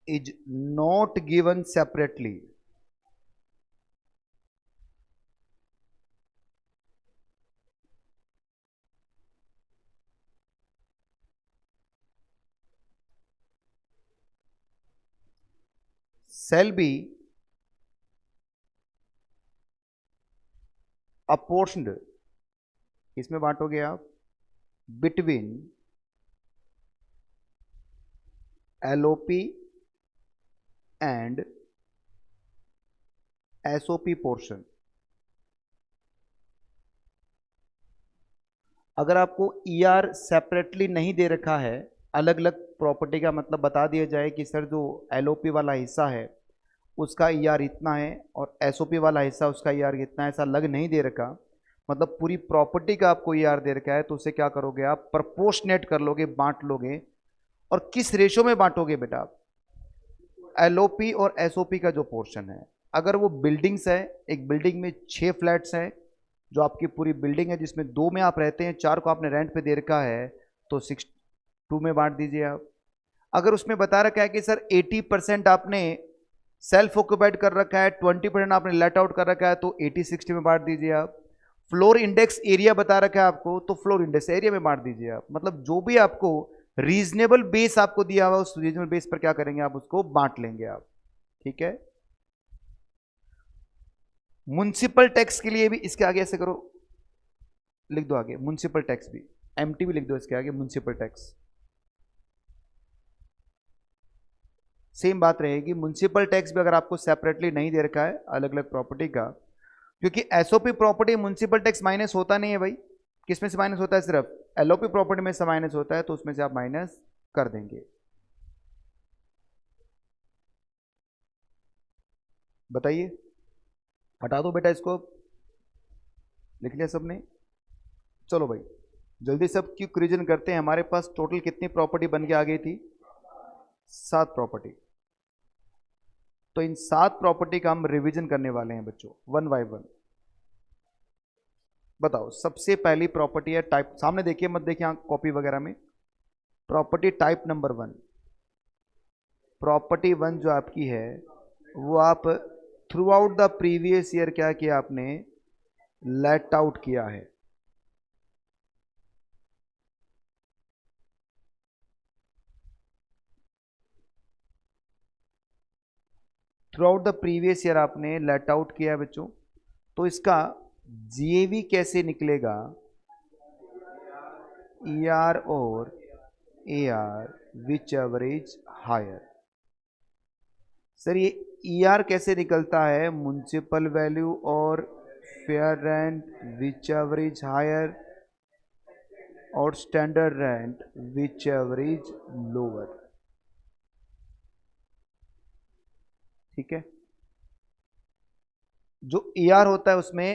Speaker 1: is not given separately. shall be apportioned, इसमें बांटोगे आप between LOP and SOP portion. अगर आपको ईआर सेपरेटली नहीं दे रखा है, अलग अलग प्रॉपर्टी का मतलब बता दिया जाए कि सर जो एलओपी वाला हिस्सा है उसका ईआर इतना है और एसओपी वाला हिस्सा उसका ईआर इतना है, ऐसा अलग नहीं दे रखा, मतलब पूरी प्रॉपर्टी का आपको ईआर दे रखा है, तो उसे क्या करोगे आप? प्रपोर्शनेट कर लोगे, बांट लोगे। और किस रेशो में बांटोगे बेटा आप? एलओपी और एसओपी का जो पोर्शन है, अगर वो बिल्डिंग्स है, एक बिल्डिंग में 6 फ्लैट्स हैं, जो आपकी पूरी बिल्डिंग है जिसमें 2 में आप रहते हैं, 4 को आपने रेंट पे दे रखा है, तो 2 में बांट दीजिए आप। अगर उसमें बता रखा है कि सर 80% आपने सेल्फ ऑक्यूपाइड कर रखा है, 20% आपने लेट आउट कर रखा है, तो 80-60 में बांट दीजिए आप। फ्लोर इंडेक्स एरिया बता रखा है आपको, तो फ्लोर इंडेक्स एरिया में बांट दीजिए आप। मतलब जो भी आपको रीजनेबल बेस आपको दिया हुआ, उस रीजनेबल बेस पर क्या करेंगे आप? उसको बांट लेंगे आप। ठीक है। म्युनिसिपल टैक्स के लिए भी इसके आगे ऐसे करो, लिख दो आगे म्युनिसिपल टैक्स भी, एमटी भी लिख दो इसके आगे, म्युनिसिपल टैक्स। सेम बात रहेगी, म्युनिसिपल टैक्स भी अगर आपको सेपरेटली नहीं दे रखा है अलग अलग प्रॉपर्टी का, क्योंकि SOP property municipal tax minus होता नहीं है भाई, किसमें से माइनस होता है, सिर्फ एलओपी प्रॉपर्टी में से माइनस होता है, तो उसमें से आप माइनस कर देंगे। बताइए, हटा दो बेटा इसको, लिख लिया सबने। चलो भाई जल्दी सब क्विक रिवीजन करते हैं, हमारे पास टोटल कितनी प्रॉपर्टी बन के आ गई थी, 7 प्रॉपर्टी। तो इन 7 प्रॉपर्टी का हम रिवीजन करने वाले हैं बच्चों, वन बाय वन। बताओ, सबसे पहली प्रॉपर्टी है टाइप, सामने देखिए मत देखिए कॉपी वगैरह में, प्रॉपर्टी टाइप नंबर 1। प्रॉपर्टी 1 जो आपकी है वो आप through out the previous year क्या किया आपने, लेट आउट किया है। Through out the previous year आपने लेट आउट किया है बच्चों, तो इसका जीएवी कैसे निकलेगा, ईआर और AR which average higher. Sir ये ईआर कैसे निकलता है, म्युनिसिपल वैल्यू और fair rent which average higher, और standard rent which average lower. ठीक है, जो ईआर होता है उसमें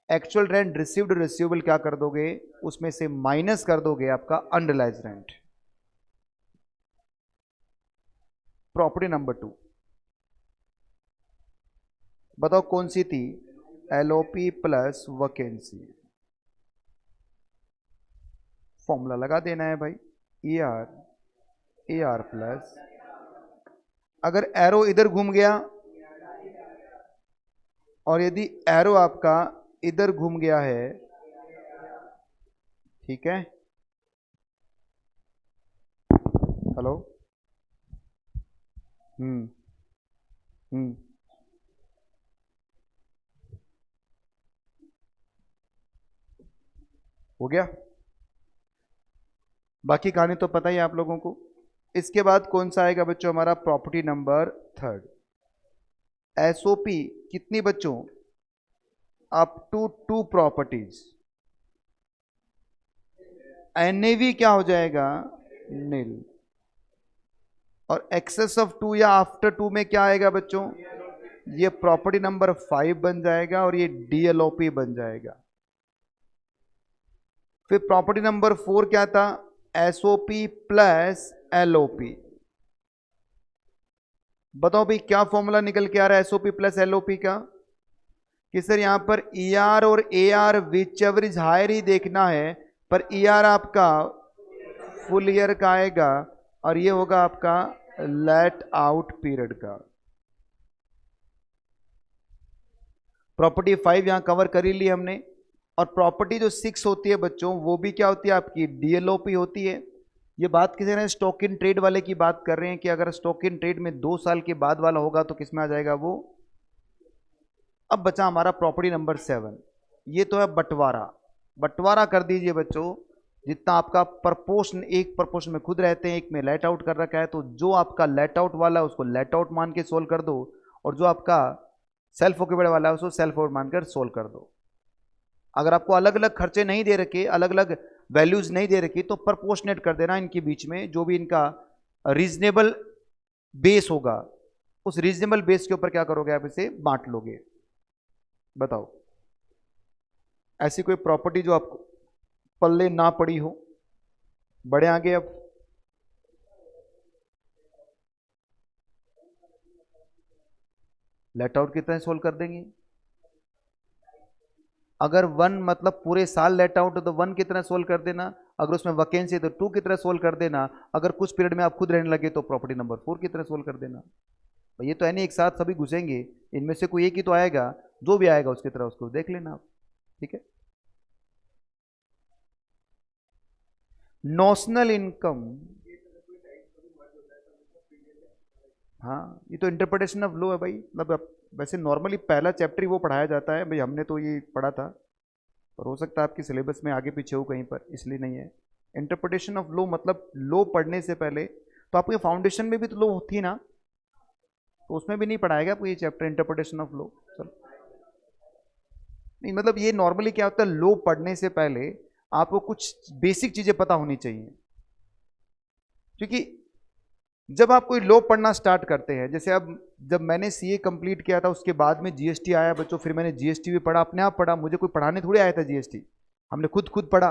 Speaker 1: एक्चुअल रेंट रिसीव्ड रिसीवेबल क्या कर दोगे, उसमें से माइनस कर दोगे आपका अनरिलाइज रेंट। प्रॉपर्टी नंबर 2 बताओ कौन सी थी, एलओपी प्लस वैकेंसी। फॉर्मूला लगा देना है भाई, ए आर प्लस, अगर एरो इधर घूम गया और यदि एरो आपका इधर घूम गया है, ठीक है, हेलो, हम्म हम्म, हो गया, बाकी कहानी तो पता ही है आप लोगों को। इसके बाद कौन सा आएगा बच्चों, हमारा प्रॉपर्टी नंबर 3, एसओपी कितनी बच्चों, अप टू 2 प्रॉपर्टीज, एनएवी क्या हो जाएगा, नील, और एक्सेस ऑफ 2 या आफ्टर 2 में क्या आएगा बच्चों, ये प्रॉपर्टी नंबर 5 बन जाएगा और ये डीएलओपी बन जाएगा। फिर प्रॉपर्टी नंबर 4 क्या था, एसओपी प्लस एलओपी। बताओ भाई क्या फॉर्मूला निकल के आ रहा है एसओपी प्लस एलओपी का, कि सर यहां पर ईआर और एआर विच एवरेज हायर ही देखना है, पर ईआर आपका फुल ईयर का आएगा और ये होगा आपका लेट आउट पीरियड का। प्रॉपर्टी 5 यहां कवर कर ही ली हमने, और प्रॉपर्टी जो 6 होती है बच्चों वो भी क्या होती है आपकी, डीएलओपी होती है। ये बात किसी ने स्टॉक इन ट्रेड वाले की बात कर रहे हैं कि अगर स्टॉक इन ट्रेड में 2 साल के बाद वाला होगा तो किस में आ जाएगा वो। अब बचा हमारा प्रॉपर्टी नंबर 7, ये तो है बंटवारा। बंटवारा कर दीजिए बच्चों, जितना आपका प्रपोर्शन, एक प्रपोर्शन में खुद रहते हैं, एक में लेट आउट कर रखा है, तो जो आपका लेट आउट वाला है उसको लेट आउट मान के सोल्व कर दो, और जो आपका सेल्फ ऑक्यूपाइड वाला है उसको सेल्फ आउट मानकर सोल्व कर दो। अगर आपको अलग अलग खर्चे नहीं दे रखे, अलग अलग वैल्यूज नहीं दे रखी, तो प्रपोर्शनेट कर देना इनके बीच में, जो भी इनका रीजनेबल बेस होगा उस रीजनेबल बेस के ऊपर क्या करोगे आप, इसे बांट लोगे। बताओ ऐसी कोई प्रॉपर्टी जो आपको पल्ले ना पड़ी हो। बढ़े आगे अब, लेट आउट कितना सोल्व कर देंगे, अगर 1 मतलब पूरे साल लेट आउट है तो 1 की तरह सोल्व कर देना, अगर उसमें वैकेंसी है तो 2 की तरह सोल्व कर देना, अगर कुछ पीरियड में आप खुद रहने लगे तो प्रॉपर्टी नंबर 4 की तरह सोल्व कर देना। तो ये तो है नहीं एक साथ सभी घुसेंगे, इनमें से कोई एक ही तो आएगा, जो भी आएगा उसकी तरह उसको देख लेना आप। ठीक है, नॉशनल इनकम, हाँ, ये तो इंटरप्रिटेशन ऑफ लॉ है भाई। मतलब वैसे नॉर्मली पहला चैप्टर ही वो पढ़ाया जाता है भाई, हमने तो ये पढ़ा था, पर हो सकता है आपके सिलेबस में आगे पीछे हो कहीं पर, इसलिए नहीं है। इंटरप्रिटेशन ऑफ लॉ मतलब लॉ पढ़ने से पहले तो आपके फाउंडेशन में भी तो लॉ थी ना, तो उसमें भी नहीं पढ़ाएगा आपको ये चैप्टर इंटरप्रिटेशन ऑफ लॉ। चलो, नहीं मतलब ये नॉर्मली क्या होता है, लॉ पढ़ने से पहले आपको कुछ बेसिक चीजें पता होनी चाहिए। क्योंकि जब आप कोई लॉ पढ़ना स्टार्ट करते हैं, जैसे अब जब मैंने सीए कंप्लीट किया था उसके बाद में जीएसटी आया बच्चों, फिर मैंने जीएसटी भी पढ़ा, अपने आप पढ़ा, मुझे कोई पढ़ाने थोड़ी आया था जीएसटी, हमने खुद पढ़ा।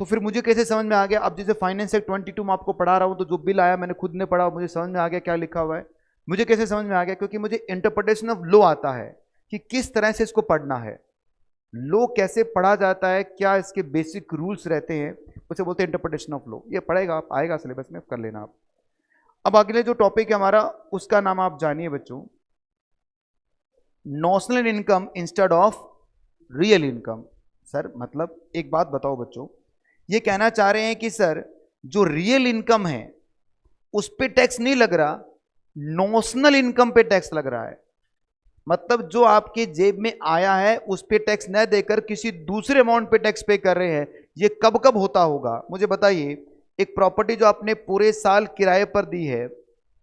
Speaker 1: तो फिर मुझे कैसे समझ में आ गया, अब जैसे फाइनेंस एक्ट 22 में आपको पढ़ा रहा हूँ, तो जो बिल आया मैंने खुद ने पढ़ा, मुझे समझ में आ गया क्या लिखा हुआ है। मुझे कैसे समझ में आ गया, क्योंकि मुझे इंटरप्रिटेशन ऑफ लॉ आता है कि किस तरह से इसको पढ़ना है, लॉ कैसे पढ़ा जाता है, क्या इसके बेसिक रूल्स रहते हैं, उसे बोलते हैं इंटरप्रिटेशन ऑफ लॉ। ये पढ़ेगा आप, आएगा सिलेबस में, कर लेना आप। अब अगले जो टॉपिक है हमारा, उसका नाम आप जानिए बच्चों, notional income instead of real income. Sir मतलब एक बात बताओ बच्चों, ये कहना चाह रहे हैं कि सर जो रियल इनकम है उस पे टैक्स नहीं लग रहा, नॉशनल इनकम पे टैक्स लग रहा है। मतलब जो आपके जेब में आया है उस पे टैक्स न देकर किसी दूसरे अमाउंट पे टैक्स पे कर रहे हैं। ये कब कब होता होगा मुझे बताइए। एक प्रॉपर्टी जो आपने पूरे साल किराए पर दी है,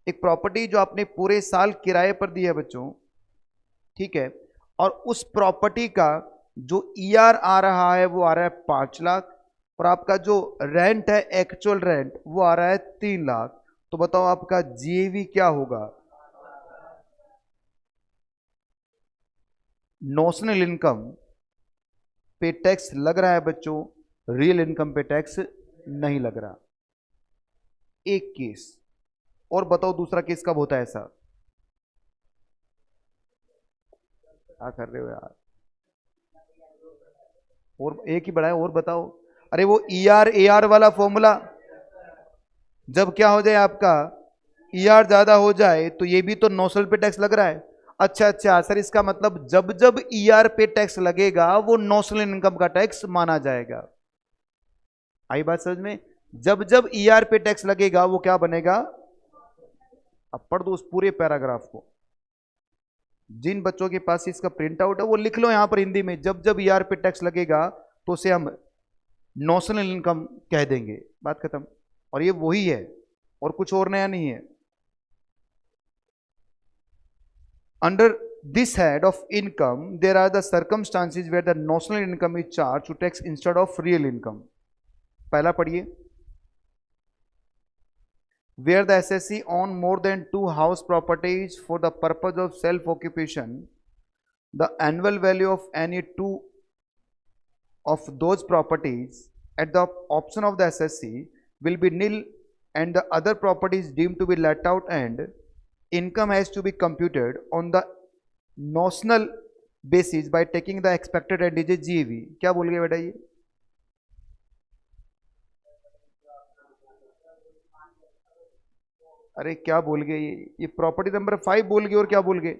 Speaker 1: एक प्रॉपर्टी जो आपने पूरे साल किराए पर दी है बच्चों, ठीक है, और उस प्रॉपर्टी का जो ईआर आ रहा है वो आ रहा है 5 लाख, और आपका जो रेंट है एक्चुअल रेंट वो आ रहा है 3 लाख, तो बताओ आपका जीएवी क्या होगा। नॉशनल इनकम पे टैक्स लग रहा है बच्चों, रियल इनकम पे टैक्स नहीं लग रहा। एक केस और बताओ, दूसरा केस कब होता है ऐसा। क्या कर रहे हो यार, और एक ही बढ़ाए और बताओ। अरे वो ईआर एआर वाला फॉर्मूला, जब क्या हो जाए आपका ईआर ज्यादा हो जाए तो ये भी तो नॉशनल पे टैक्स लग रहा है। अच्छा अच्छा सर, इसका मतलब जब जब ईआर पे टैक्स लगेगा वो नॉशनल इनकम का टैक्स माना जाएगा। आई बात समझ में, जब जब ईआर पे टैक्स लगेगा वो क्या बनेगा। अब पढ़ दो उस पूरे पैराग्राफ को, जिन बच्चों के पास इसका प्रिंट आउट है वो लिख लो यहां पर हिंदी में, जब जब ईआर पे टैक्स लगेगा तो उसे हम नॉशनल इनकम कह देंगे, बात खत्म। और ये वही है और कुछ और नया नहीं है। Under this head of income, there are the circumstances where the national income is charged to tax instead of real income. पहला पढ़िए, where the SSC own more than 2 house properties for the purpose of self occupation, the annual value of any 2 of those properties at the option of the SSC will be nil, and the other properties deemed to be let out, and income has to be computed on the notional basis by taking the expected and DJ जीवी। क्या बोल गए बेटा ये, अरे क्या बोल गए ये प्रॉपर्टी नंबर 5 बोल गए, और क्या बोल गए,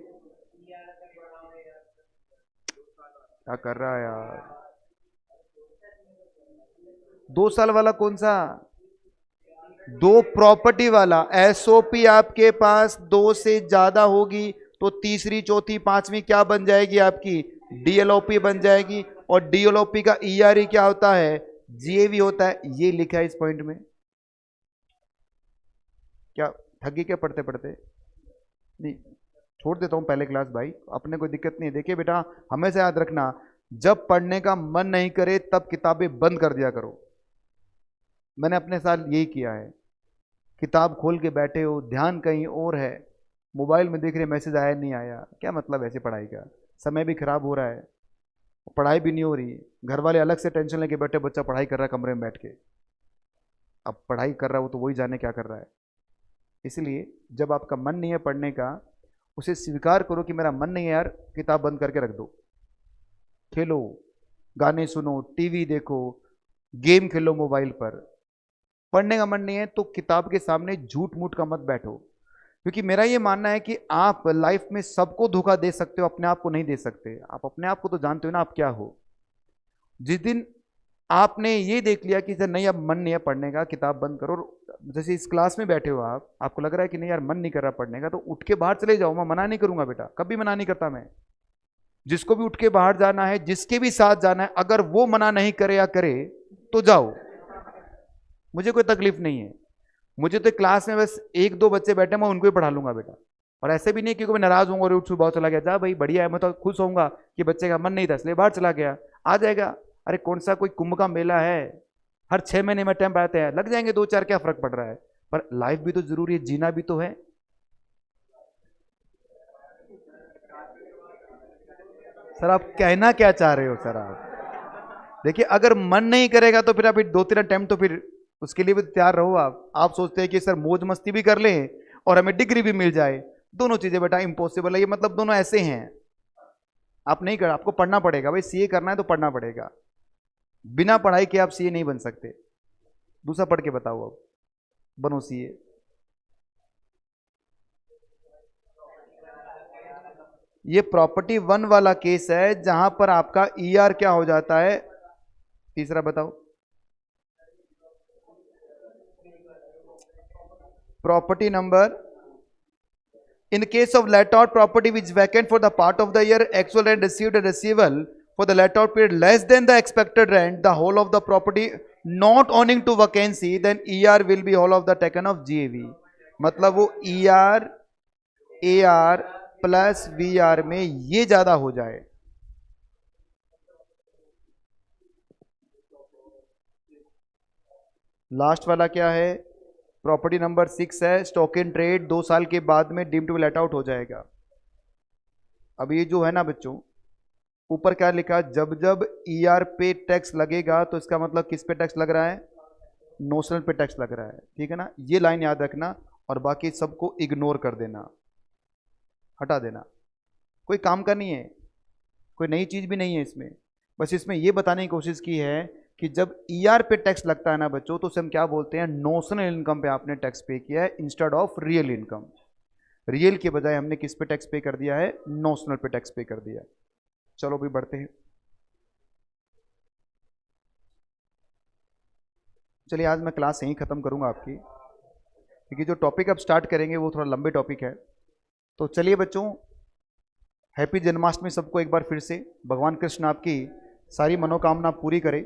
Speaker 1: क्या कर रहा है यार। 2 साल वाला कौन सा, दो प्रॉपर्टी वाला। एसओपी आपके पास 2 से ज्यादा होगी तो तीसरी चौथी पांचवी क्या बन जाएगी आपकी, डीएलओपी बन जाएगी। और डीएलओपी का ईआरई क्या होता है, जीएवी होता है। ये लिखा है इस पॉइंट में। क्या थक गए क्या पढ़ते पढ़ते, नहीं छोड़ देता हूं पहले क्लास भाई, अपने कोई दिक्कत नहीं है। देखिए बेटा, हमेशा याद रखना, जब पढ़ने का मन नहीं करे तब किताबें बंद कर दिया करो। मैंने अपने साथ यही किया है, किताब खोल के बैठे हो, ध्यान कहीं और है, मोबाइल में देख रहे मैसेज आया नहीं आया, क्या मतलब ऐसे पढ़ाई का, समय भी खराब हो रहा है, पढ़ाई भी नहीं हो रही। घर वाले अलग से टेंशन लेके बैठे, बच्चा पढ़ाई कर रहा है कमरे में बैठ के, अब पढ़ाई कर रहा हो तो वही जाने क्या कर रहा है। इसलिए जब आपका मन नहीं है पढ़ने का, उसे स्वीकार करो कि मेरा मन नहीं है यार, किताब बंद करके रख दो, खेलो, गाने सुनो, टीवी देखो, गेम खेलो मोबाइल पर। पढ़ने का मन नहीं है तो किताब के सामने झूठ मूठ का मत बैठो, क्योंकि मेरा ये मानना है कि आप लाइफ में सबको धोखा दे सकते हो, अपने आप को नहीं दे सकते। आप अपने आप को तो जानते हो ना आप क्या हो। जिस दिन आपने ये देख लिया कि सर नहीं अब मन नहीं है पढ़ने का, किताब बंद करो। जैसे इस क्लास में बैठे हो आप, आपको लग रहा है कि नहीं यार मन नहीं कर रहा पढ़ने का, तो उठ के बाहर चले जाओ। मैं मना नहीं करूंगा बेटा, कभी मना नहीं करता मैं। जिसको भी उठ के बाहर जाना है, जिसके भी साथ जाना है, अगर वो मना नहीं करे या करे तो जाओ, मुझे कोई तकलीफ नहीं है। मुझे तो क्लास में बस एक दो बच्चे बैठे, मैं उनको ही पढ़ा लूंगा बेटा। और ऐसे भी नहीं क्योंकि मैं नाराज हूँ और उठ बहुत चला गया, जा भाई बढ़िया है, मैं तो खुश होऊंगा कि बच्चे का मन नहीं था इसलिए बाहर चला गया, आ जाएगा। अरे कौन सा कोई कुंभ का मेला है, हर 6 महीने में टाइम आते हैं, लग जाएंगे दो चार, क्या फर्क पड़ रहा है। पर लाइफ भी तो जरूरी है, जीना भी तो है। सर आप कहना क्या चाह रहे हो सर आप? देखिए अगर मन नहीं करेगा तो फिर आप दो तीन अटेम्प्ट तो फिर उसके लिए भी तैयार रहो। आप सोचते हैं कि सर मौज मस्ती भी कर लें और हमें डिग्री भी मिल जाए, दोनों चीजें बेटा इम्पॉसिबल है, ये मतलब दोनों ऐसे हैं। आप नहीं कर, आपको पढ़ना पड़ेगा भाई, सीए करना है तो पढ़ना पड़ेगा। बिना पढ़ाई के आप सीए नहीं बन सकते। दूसरा पढ़ के बताओ अब, बनो सीए। ये प्रॉपर्टी वन वाला केस है जहां पर आपका ईआर क्या हो जाता है। तीसरा बताओ। Property number, in case of let out property which is vacant for the part of the year, actual rent received and receivable for the let out period less than the expected rent, the whole of the property not owning to vacancy, then ER will be whole of the taken of GAV। मतलब वो ER AR plus VR में ये ज्यादा हो जाए। Last वाला क्या है? प्रॉपर्टी नंबर 6 है, स्टॉक इन ट्रेड 2 साल के बाद में डीम टू लेट आउट हो जाएगा। अब ये जो है ना बच्चों, ऊपर क्या लिखा, जब जब ईआर पे टैक्स लगेगा तो इसका मतलब किस पे टैक्स लग रहा है? नोशनल पे टैक्स लग रहा है, ठीक है ना। ये लाइन याद रखना और बाकी सबको इग्नोर कर देना, हटा देना। कोई काम का नहीं है, कोई नई चीज भी नहीं है इसमें। बस इसमें ये बताने की कोशिश की है कि जब ईआर पे टैक्स लगता है ना बच्चों, तो उसे हम क्या बोलते हैं? नोशनल इनकम पे आपने टैक्स पे किया है instead of real income. Real के बजाय हमने किस पे टैक्स पे कर दिया है? नोशनल पे टैक्स पे कर दिया है। चलो भी बढ़ते हैं। चलिए आज मैं क्लास यहीं ख़त्म करूंगा आपकी, क्योंकि जो टॉपिक अब स्टार्ट करेंगे वो थोड़ा लंबे टॉपिक है। तो चलिए बच्चों, हैप्पी जन्माष्टमी सबको एक बार फिर से। भगवान कृष्ण आपकी सारी मनोकामना पूरी करें।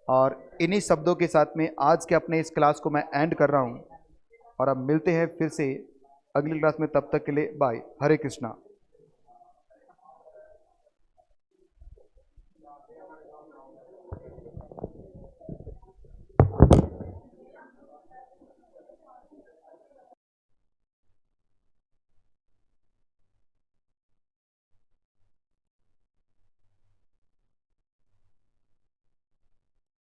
Speaker 1: और इन्हीं शब्दों के साथ में आज के अपने इस क्लास को मैं एंड कर रहा हूँ। और अब मिलते हैं फिर से अगली क्लास में, तब तक के लिए बाय, हरे कृष्णा।